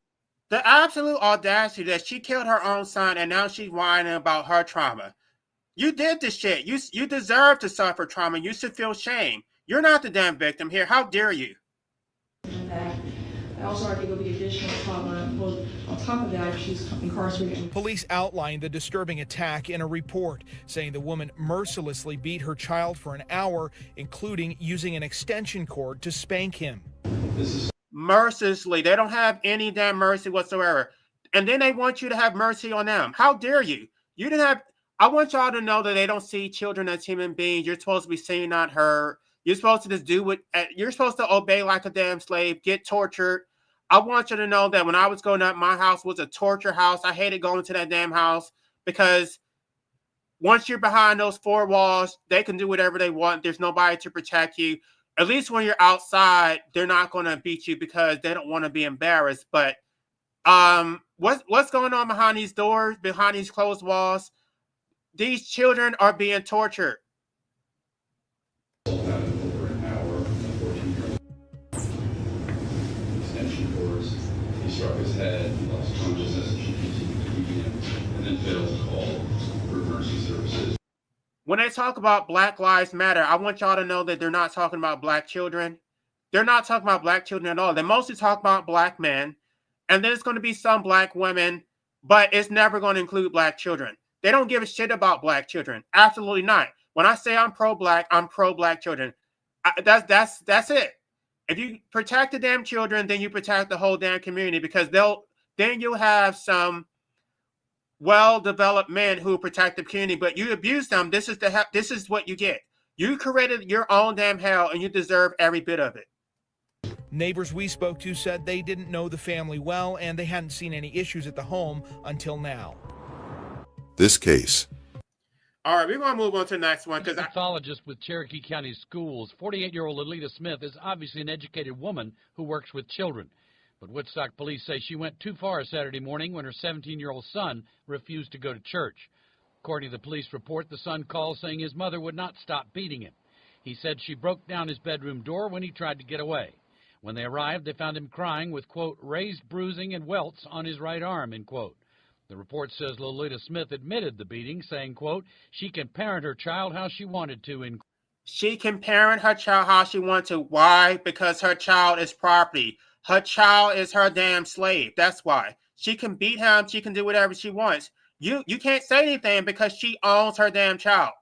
The absolute audacity that she killed her own son and now she's whining about her trauma. You did this shit. You deserve to suffer trauma. You should feel shame. You're not the damn victim here. How dare you? I also argue there'll be additional trauma. Well, on top of that, she's incarcerated. Police outlined the disturbing attack in a report, saying the woman mercilessly beat her child for an hour, including using an extension cord to spank him. Mercilessly. They don't have any damn mercy whatsoever. And then they want you to have mercy on them. How dare you? You didn't have. I want y'all to know that they don't see children as human beings. You're supposed to be seen, not heard. You're supposed to just do what you're supposed to obey like a damn slave, get tortured. I want you to know that when I was growing up, my house was a torture house. I hated going to that damn house because once you're behind those four walls, they can do whatever they want. There's nobody to protect you. At least when you're outside, they're not going to beat you because they don't want to be embarrassed. But what's going on behind these doors, behind these closed walls? These children are being tortured. He struck his head, he lost consciousness, and she continued to beat him, and then failed to call for emergency services. When they talk about Black Lives Matter, I want y'all to know that they're not talking about black children. They're not talking about black children at all. They mostly talk about black men, and there's going to be some black women, but it's never going to include black children. They don't give a shit about black children. Absolutely not. When I say I'm pro-black children. That's it. If you protect the damn children, then you protect the whole damn community because then you'll have some well-developed men who protect the community, but you abuse them. This is what you get. You created your own damn hell and you deserve every bit of it. Neighbors we spoke to said they didn't know the family well and they hadn't seen any issues at the home until now. This case. All right, we're going to move on to the next one. A pathologist with Cherokee County Schools, 48-year-old Alita Smith is obviously an educated woman who works with children. But Woodstock police say she went too far Saturday morning when her 17-year-old son refused to go to church. According to the police report, the son called saying his mother would not stop beating him. He said she broke down his bedroom door when he tried to get away. When they arrived, they found him crying with, quote, raised bruising and welts on his right arm, end quote. The report says Lolita Smith admitted the beating, saying, quote, she can parent her child how she wanted to, end quote. She can parent her child how she wants to. Why? Because her child is property. Her child is her damn slave. That's why. She can beat him. She can do whatever she wants. You can't say anything because she owns her damn child.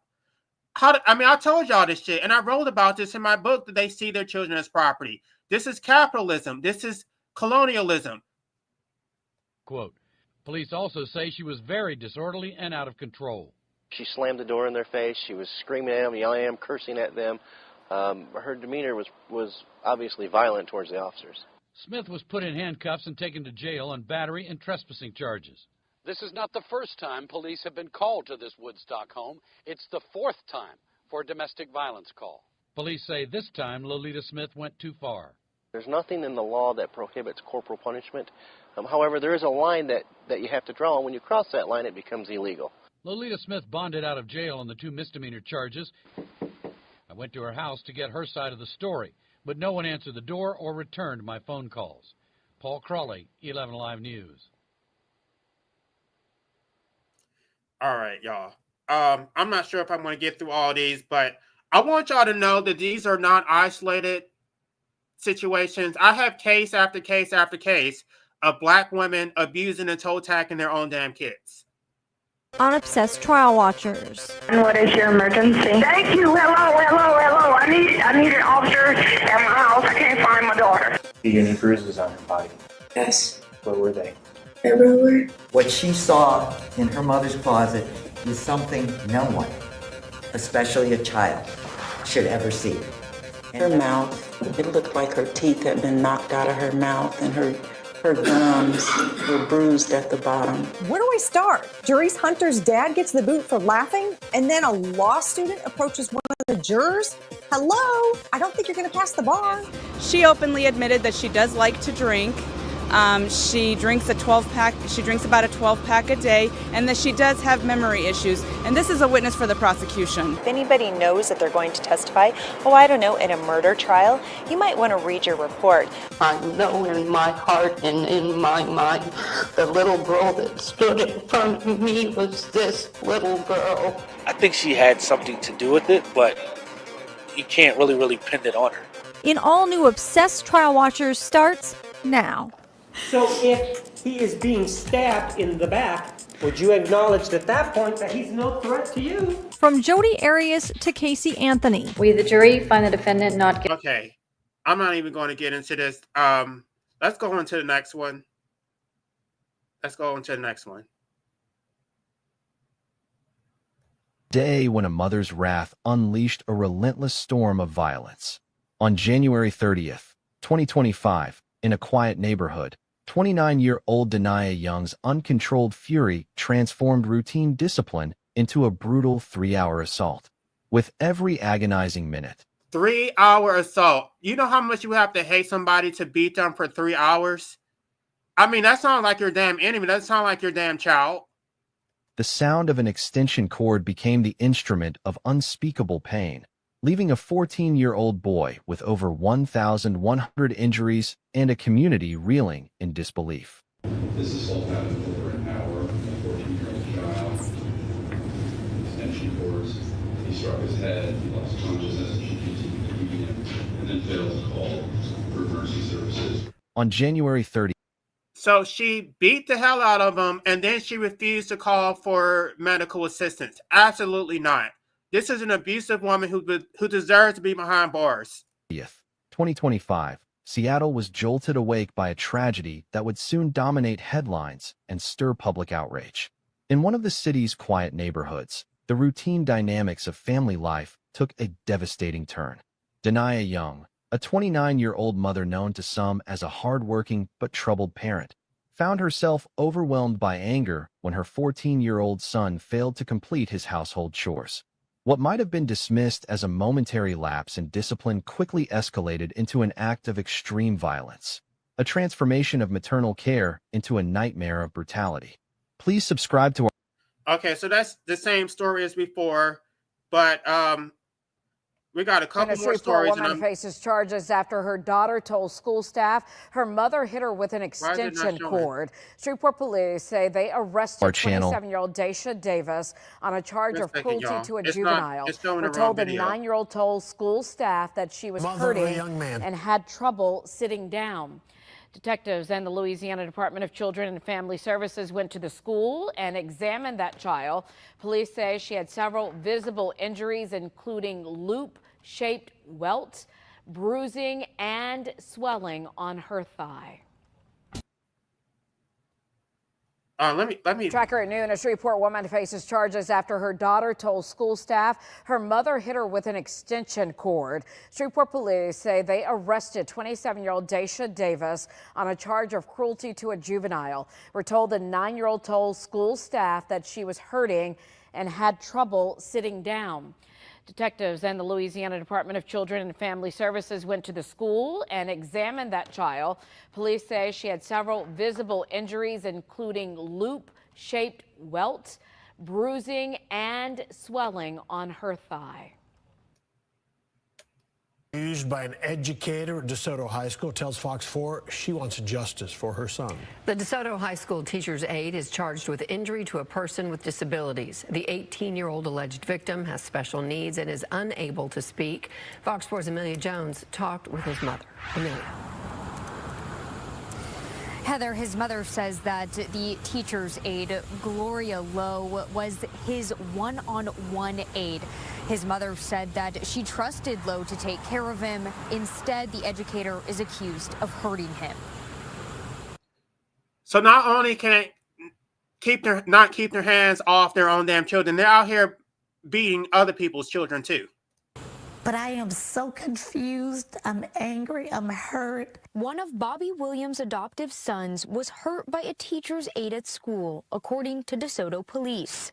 I told y'all this shit, and I wrote about this in my book, that they see their children as property. This is capitalism. This is colonialism. Quote, police also say she was very disorderly and out of control. She slammed the door in their face. She was screaming at them, yelling at them, cursing at them. Her demeanor was obviously violent towards the officers. Smith was put in handcuffs and taken to jail on battery and trespassing charges. This is not the first time police have been called to this Woodstock home. It's the fourth time for a domestic violence call. Police say this time Lolita Smith went too far. There's nothing in the law that prohibits corporal punishment. However, there is a line that you have to draw, and when you cross that line, it becomes illegal. Lolita Smith bonded out of jail on the 2 misdemeanor charges. I went to her house to get her side of the story, but no one answered the door or returned my phone calls. Paul Crawley, 11 Live News. All right, y'all. I'm not sure if I'm going to get through all these, but I want y'all to know that these are not isolated situations. I have case after case after case of Black women abusing and toe-tacking their own damn kids. On Obsessed Trial Watchers. And what is your emergency? Thank you. Hello. I need an officer at my house. I can't find my daughter. Do you any bruises on her body? Yes. Where were they? Everywhere. What she saw in her mother's closet is something no one, especially a child, should ever see. Her mouth, it looked like her teeth had been knocked out of her mouth, and her gums were bruised at the bottom. Where do I start? Jurist Hunter's dad gets the boot for laughing, and then a law student approaches one of the jurors? Hello? I don't think you're going to pass the bar. She openly admitted that she does like to drink. She drinks a 12-pack. She drinks about a 12-pack a day, and that she does have memory issues. And this is a witness for the prosecution. If anybody knows that they're going to testify, in a murder trial, you might want to read your report. I know in my heart and in my mind, the little girl that stood in front of me was this little girl. I think she had something to do with it, but you can't really pin it on her. In all new Obsessed Trial Watchers starts now. So if he is being stabbed in the back, would you acknowledge at that point that he's no threat to you? From Jodi Arias to Casey Anthony. We, the jury, find the defendant not guilty. Okay, I'm not even going to get into this. Let's go on to the next one. Day when a mother's wrath unleashed a relentless storm of violence. On January 30th, 2025, in a quiet neighborhood, 29-year-old Denia Young's uncontrolled fury transformed routine discipline into a brutal 3-hour assault. With every agonizing minute. 3-hour assault. You know how much you have to hate somebody to beat them for 3 hours? I mean, that sounds like your damn enemy. That sounds like your damn child. The sound of an extension cord became the instrument of unspeakable pain, leaving a 14-year-old boy with over 1,100 injuries and a community reeling in disbelief. This assault happened over an hour. A 14-year-old child, extension cords. He struck his head. He lost consciousness. She continued to beat him, and then failed to call for emergency services. On January 30th. So she beat the hell out of him, and then she refused to call for medical assistance. Absolutely not. This is an abusive woman who deserves to be behind bars. 2025, Seattle was jolted awake by a tragedy that would soon dominate headlines and stir public outrage. In one of the city's quiet neighborhoods, the routine dynamics of family life took a devastating turn. Denia Young, a 29-year-old mother known to some as a hard-working but troubled parent, found herself overwhelmed by anger when her 14-year-old son failed to complete his household chores. What might have been dismissed as a momentary lapse in discipline quickly escalated into an act of extreme violence, a transformation of maternal care into a nightmare of brutality. Please subscribe to our... Okay, so that's the same story as before, but We got a And couple a more Shreveport stories, and woman faces charges after her daughter told school staff her mother hit her with an why is it not extension showing? cord. Shreveport police say they Our arrested channel. 27-year-old Daisha Davis on a charge Just of a second, cruelty y'all. to a It's not. juvenile. It's showing We're the wrong told the video. 9-year-old told school staff that she was Mother of a hurting young man. and had trouble sitting down. Detectives and the Louisiana Department of Children and Family Services went to the school and examined that child. Police say she had several visible injuries, including loop-shaped welts, bruising, and swelling on her thigh. Let me. Tracker at noon, a Shreveport woman faces charges after her daughter told school staff her mother hit her with an extension cord. Shreveport police say they arrested 27-year-old Daisha Davis on a charge of cruelty to a juvenile. We're told the 9-year-old told school staff that she was hurting and had trouble sitting down. Detectives and the Louisiana Department of Children and Family Services went to the school and examined that child. Police say she had several visible injuries, including loop-shaped welts, bruising, and swelling on her thigh. Used by an educator at DeSoto High School, tells Fox 4 she wants justice for her son. The DeSoto High School teacher's aide is charged with injury to a person with disabilities. The 18-year-old alleged victim has special needs and is unable to speak. Fox 4's Amelia Jones talked with his mother. Amelia. Heather, his mother says that the teacher's aide, Gloria Lowe, was his one-on-one aide. His mother said that she trusted Lowe to take care of him. Instead, the educator is accused of hurting him. So not only can they not keep their hands off their own damn children, they're out here beating other people's children too. But I am so confused. I'm angry. I'm hurt. One of Bobby Williams' adoptive sons was hurt by a teacher's aide at school, according to DeSoto police.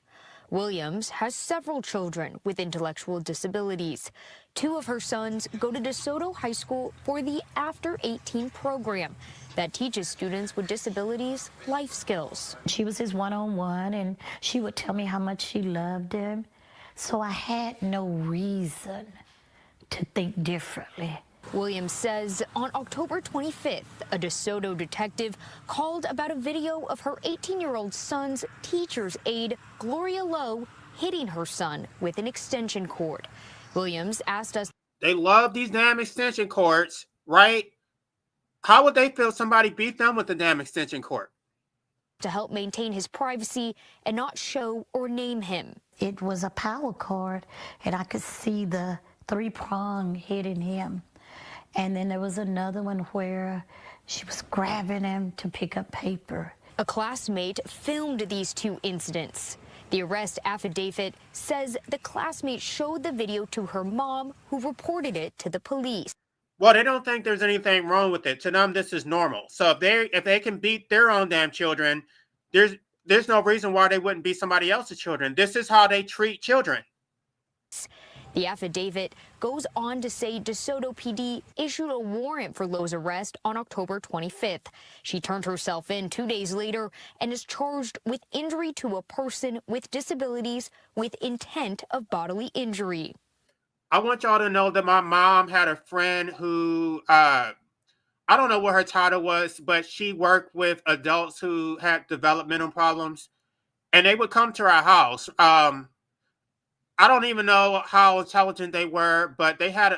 Williams has several children with intellectual disabilities. 2 of her sons go to DeSoto High School for the After 18 program that teaches students with disabilities life skills. She was his one-on-one, and she would tell me how much she loved him. So I had no reason to think differently. Williams says on October 25th, a DeSoto detective called about a video of her 18-year-old son's teacher's aide, Gloria Lowe, hitting her son with an extension cord. Williams asked us, they love these damn extension cords, right? How would they feel if somebody beat them with a damn extension cord? To help maintain his privacy and not show or name him. It was a power cord, and I could see the 3-prong hitting him. And then there was another one where she was grabbing him to pick up paper. A classmate filmed these 2 incidents. The arrest affidavit says the classmate showed the video to her mom, who reported it to the police. Well, they don't think there's anything wrong with it. To them, this is normal. So if they can beat their own damn children, there's no reason why they wouldn't beat somebody else's children. This is how they treat children. The affidavit goes on to say DeSoto PD issued a warrant for Lowe's arrest on October 25th. She turned herself in 2 days later and is charged with injury to a person with disabilities with intent of bodily injury. I want y'all to know that my mom had a friend who, I don't know what her title was, but she worked with adults who had developmental problems, and they would come to our house. I don't even know how intelligent they were, but they had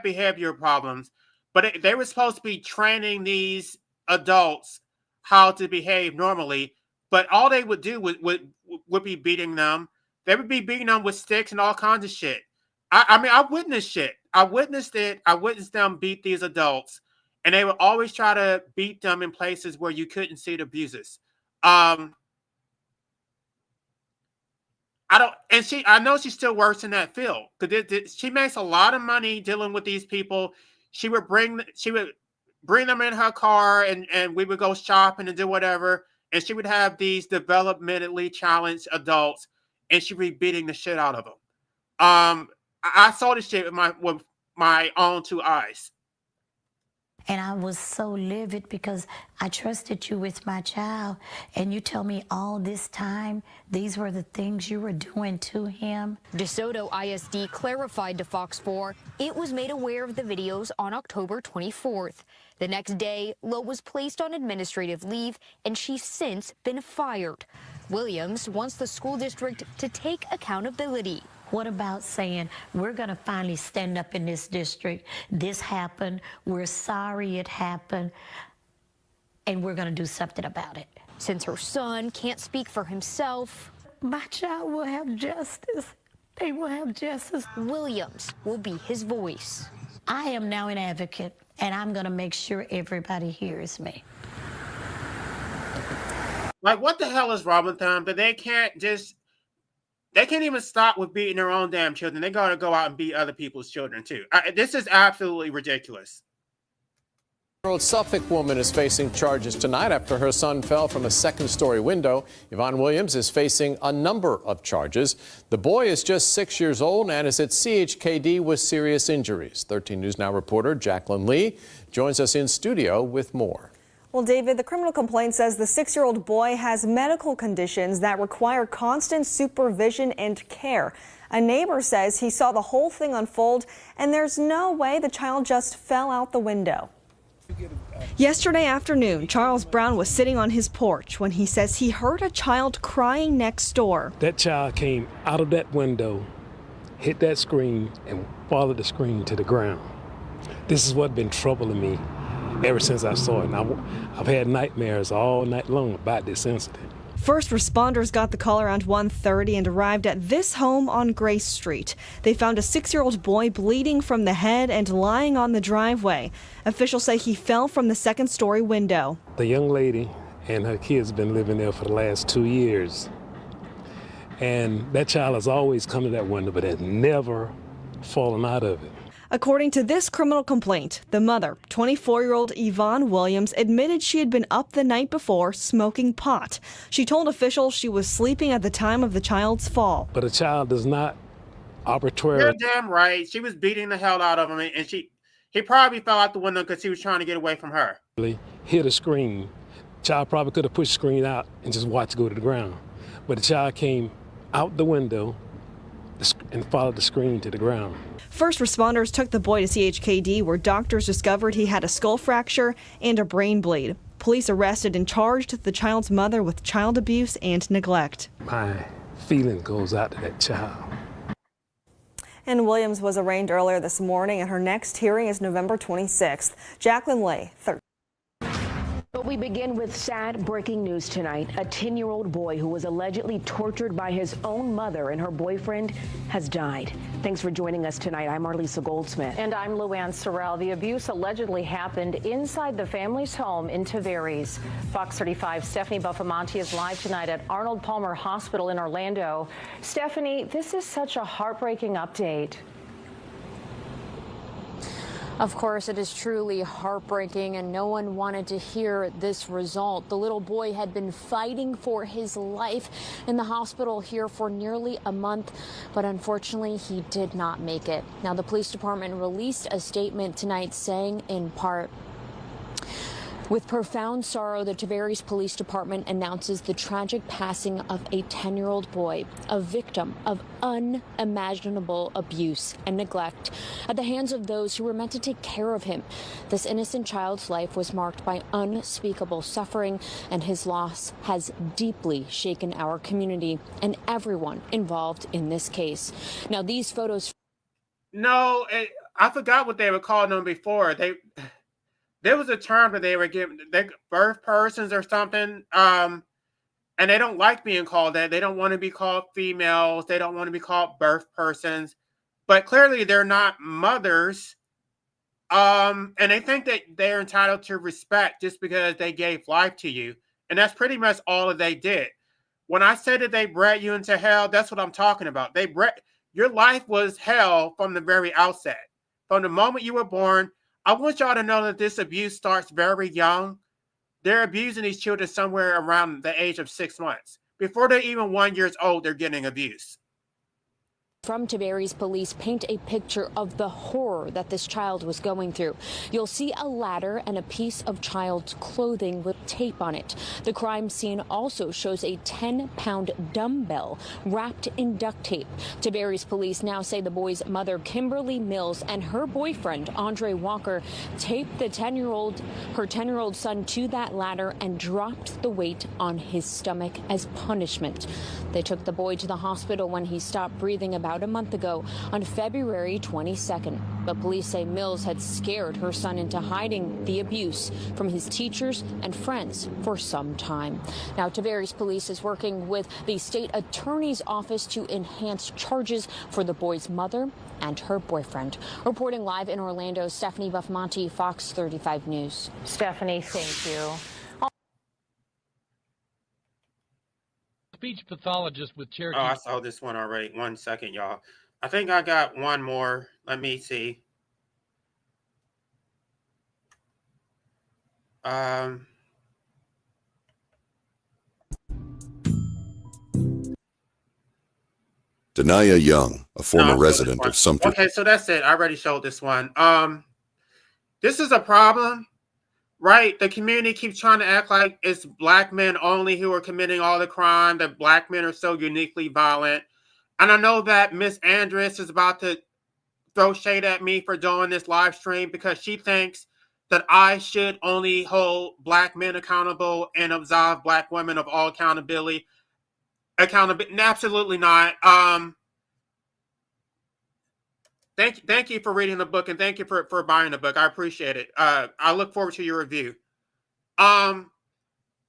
behavior problems. But they were supposed to be training these adults how to behave normally. But all they would do would be beating them. They would be beating them with sticks and all kinds of shit. I mean, I witnessed shit. I witnessed it. I witnessed them beat these adults, and they would always try to beat them in places where you couldn't see the abuses. I know she still works in that field because she makes a lot of money dealing with these people. She would bring them in her car, and we would go shopping and do whatever. And she would have these developmentally challenged adults, and she'd be beating the shit out of them. I saw this shit with my own 2 eyes. And I was so livid because I trusted you with my child. And you tell me all this time, these were the things you were doing to him. DeSoto ISD clarified to Fox 4 it was made aware of the videos on October 24th. The next day, Lowe was placed on administrative leave, and she's since been fired. Williams wants the school district to take accountability. What about saying, we're going to finally stand up in this district. This happened. We're sorry it happened. And we're going to do something about it. Since her son can't speak for himself, my child will have justice. They will have justice. Williams will be his voice. I am now an advocate, and I'm going to make sure everybody hears me. Like, what the hell is wrong with them? That they can't even stop with beating their own damn children. They gotta go out and beat other people's children too. This is absolutely ridiculous. Year-old Suffolk woman is facing charges tonight after her son fell from a second-story window. Yvonne Williams is facing a number of charges. The boy is just 6 years old and is at CHKD with serious injuries. 13 News Now reporter Jacqueline Lee joins us in studio with more. Well, David, the criminal complaint says the 6-year-old boy has medical conditions that require constant supervision and care. A neighbor says he saw the whole thing unfold, and there's no way the child just fell out the window. Yesterday afternoon, Charles Brown was sitting on his porch when he says he heard a child crying next door. That child came out of that window, hit that screen, and followed the screen to the ground. This is what's been troubling me ever since I saw it. And I've had nightmares all night long about this incident. First responders got the call around 1:30 and arrived at this home on Grace Street. They found a 6-year-old boy bleeding from the head and lying on the driveway. Officials say he fell from the second-story window. The young lady and her kids have been living there for the last 2 years. And that child has always come to that window, but has never fallen out of it. According to this criminal complaint, the mother, 24-year-old Yvonne Williams, admitted she had been up the night before smoking pot. She told officials she was sleeping at the time of the child's fall. But a child does not arbitrarily... You're damn right. She was beating the hell out of him, and he probably fell out the window because he was trying to get away from her. Hit a screen. Child probably could have pushed the screen out and just watched it go to the ground. But the child came out the window and followed the screen to the ground. First responders took the boy to CHKD, where doctors discovered he had a skull fracture and a brain bleed. Police arrested and charged the child's mother with child abuse and neglect. My feeling goes out to that child. And Williams was arraigned earlier this morning, and her next hearing is November 26th. Jacqueline Lee, 13. But we begin with sad breaking news tonight. A 10-year-old boy who was allegedly tortured by his own mother and her boyfriend has died. Thanks for joining us tonight. I'm Arlisa Goldsmith. And I'm Luann Sorrell. The abuse allegedly happened inside the family's home in Tavares. Fox 35's Stephanie Buffamonte is live tonight at Arnold Palmer Hospital in Orlando. Stephanie, this is such a heartbreaking update. Of course, it is truly heartbreaking, and no one wanted to hear this result. The little boy had been fighting for his life in the hospital here for nearly a month, but unfortunately, he did not make it. Now, the police department released a statement tonight saying, in part, with profound sorrow, the Tavares Police Department announces the tragic passing of a 10-year-old boy, a victim of unimaginable abuse and neglect at the hands of those who were meant to take care of him. This innocent child's life was marked by unspeakable suffering, and his loss has deeply shaken our community and everyone involved in this case. Now, these photos... No, I forgot what they were calling them before. There was a term that they were given, birth persons or something, and they don't like being called that. They don't want to be called females. They don't want to be called birth persons. But clearly they're not mothers, and they think that they're entitled to respect just because they gave life to you. And that's pretty much all that they did. When I say that they bred you into hell, that's what I'm talking about. Your life was hell from the very outset. From the moment you were born, I want y'all to know that this abuse starts very young. They're abusing these children somewhere around the age of 6 months. Before they're even 1 year old, they're getting abuse. From Tiberi's police paint a picture of the horror that this child was going through. You'll see a ladder and a piece of child's clothing with tape on it. The crime scene also shows a 10-pound dumbbell wrapped in duct tape. Tiberi's police now say the boy's mother, Kimberly Mills, and her boyfriend, Andre Walker, taped her 10-year-old son to that ladder and dropped the weight on his stomach as punishment. They took the boy to the hospital when he stopped breathing about a month ago on February 22nd. But police say Mills had scared her son into hiding the abuse from his teachers and friends for some time. Now, Tiberi's police is working with the state attorney's office to enhance charges for the boy's mother and her boyfriend. Reporting live in Orlando, Stephanie Buffamonte, Fox 35 News. Stephanie, thank you. Speech pathologist with Cherokee. Oh, I saw this one already. 1 second, y'all. I think I got one more. Let me see. Denaya Young, a former resident of Sumter. Okay, so that's it. I already showed this one. This is a problem, right? The community keeps trying to act like it's black men only who are committing all the crime, that black men are so uniquely violent. And I know that Miss Andress is about to throw shade at me for doing this live stream because she thinks that I should only hold black men accountable and absolve black women of all accountability. Absolutely not. Thank you for reading the book, and thank you for buying the book. I appreciate it. I look forward to your review. Y'all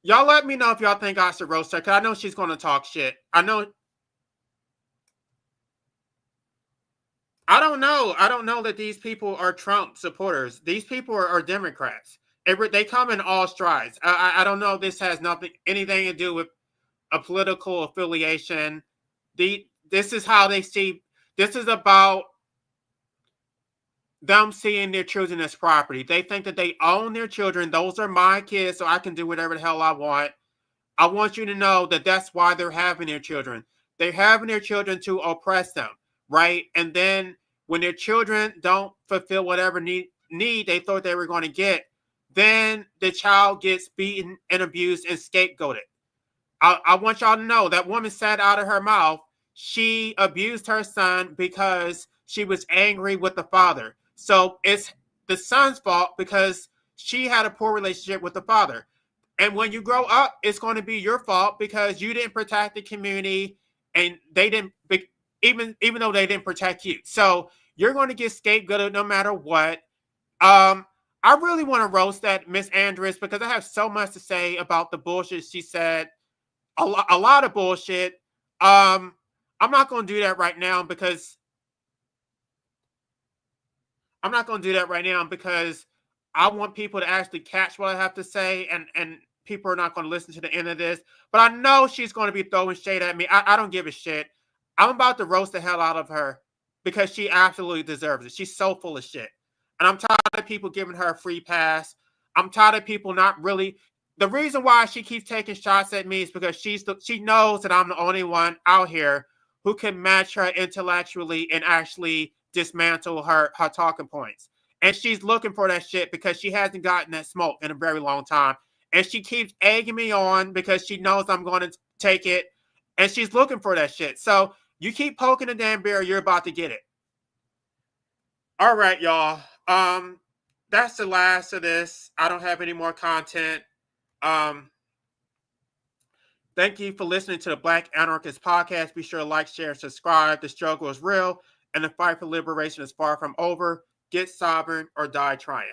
let me know if y'all think I should roast her, because I know she's going to talk shit. I don't know that these people are Trump supporters. These people are Democrats. They come in all strides. I don't know if this has anything to do with a political affiliation. This is how they see. This is about them seeing their children as property. They think that they own their children. Those are my kids, so I can do whatever the hell I want. I want you to know that that's why they're having their children. They're having their children to oppress them, right? And then when their children don't fulfill whatever need they thought they were going to get, then the child gets beaten and abused and scapegoated. I want y'all to know that woman said out of her mouth, she abused her son because she was angry with the father. So it's the son's fault because she had a poor relationship with the father. And when you grow up, it's going to be your fault because you didn't protect the community and they didn't, even though they didn't protect you. So you're going to get scapegoated no matter what. I really want to roast that Miss Andress because I have so much to say about the bullshit she said. A lot of bullshit. I'm not going to do that right now because I want people to actually catch what I have to say, and people are not going to listen to the end of this. But I know she's going to be throwing shade at me. I don't give a shit. I'm about to roast the hell out of her because she absolutely deserves it. She's so full of shit. And I'm tired of people giving her a free pass. I'm tired of people not really. The reason why she keeps taking shots at me is because she knows that I'm the only one out here who can match her intellectually and actually dismantle her talking points. And she's looking for that shit because she hasn't gotten that smoke in a very long time. And she keeps egging me on because she knows I'm going to take it. And she's looking for that shit. So you keep poking the damn bear, you're about to get it. All right, y'all. That's the last of this. I don't have any more content. Thank you for listening to the Black Anarchist Podcast. Be sure to like, share, and subscribe. The struggle is real, and the fight for liberation is far from over. Get sovereign or die trying.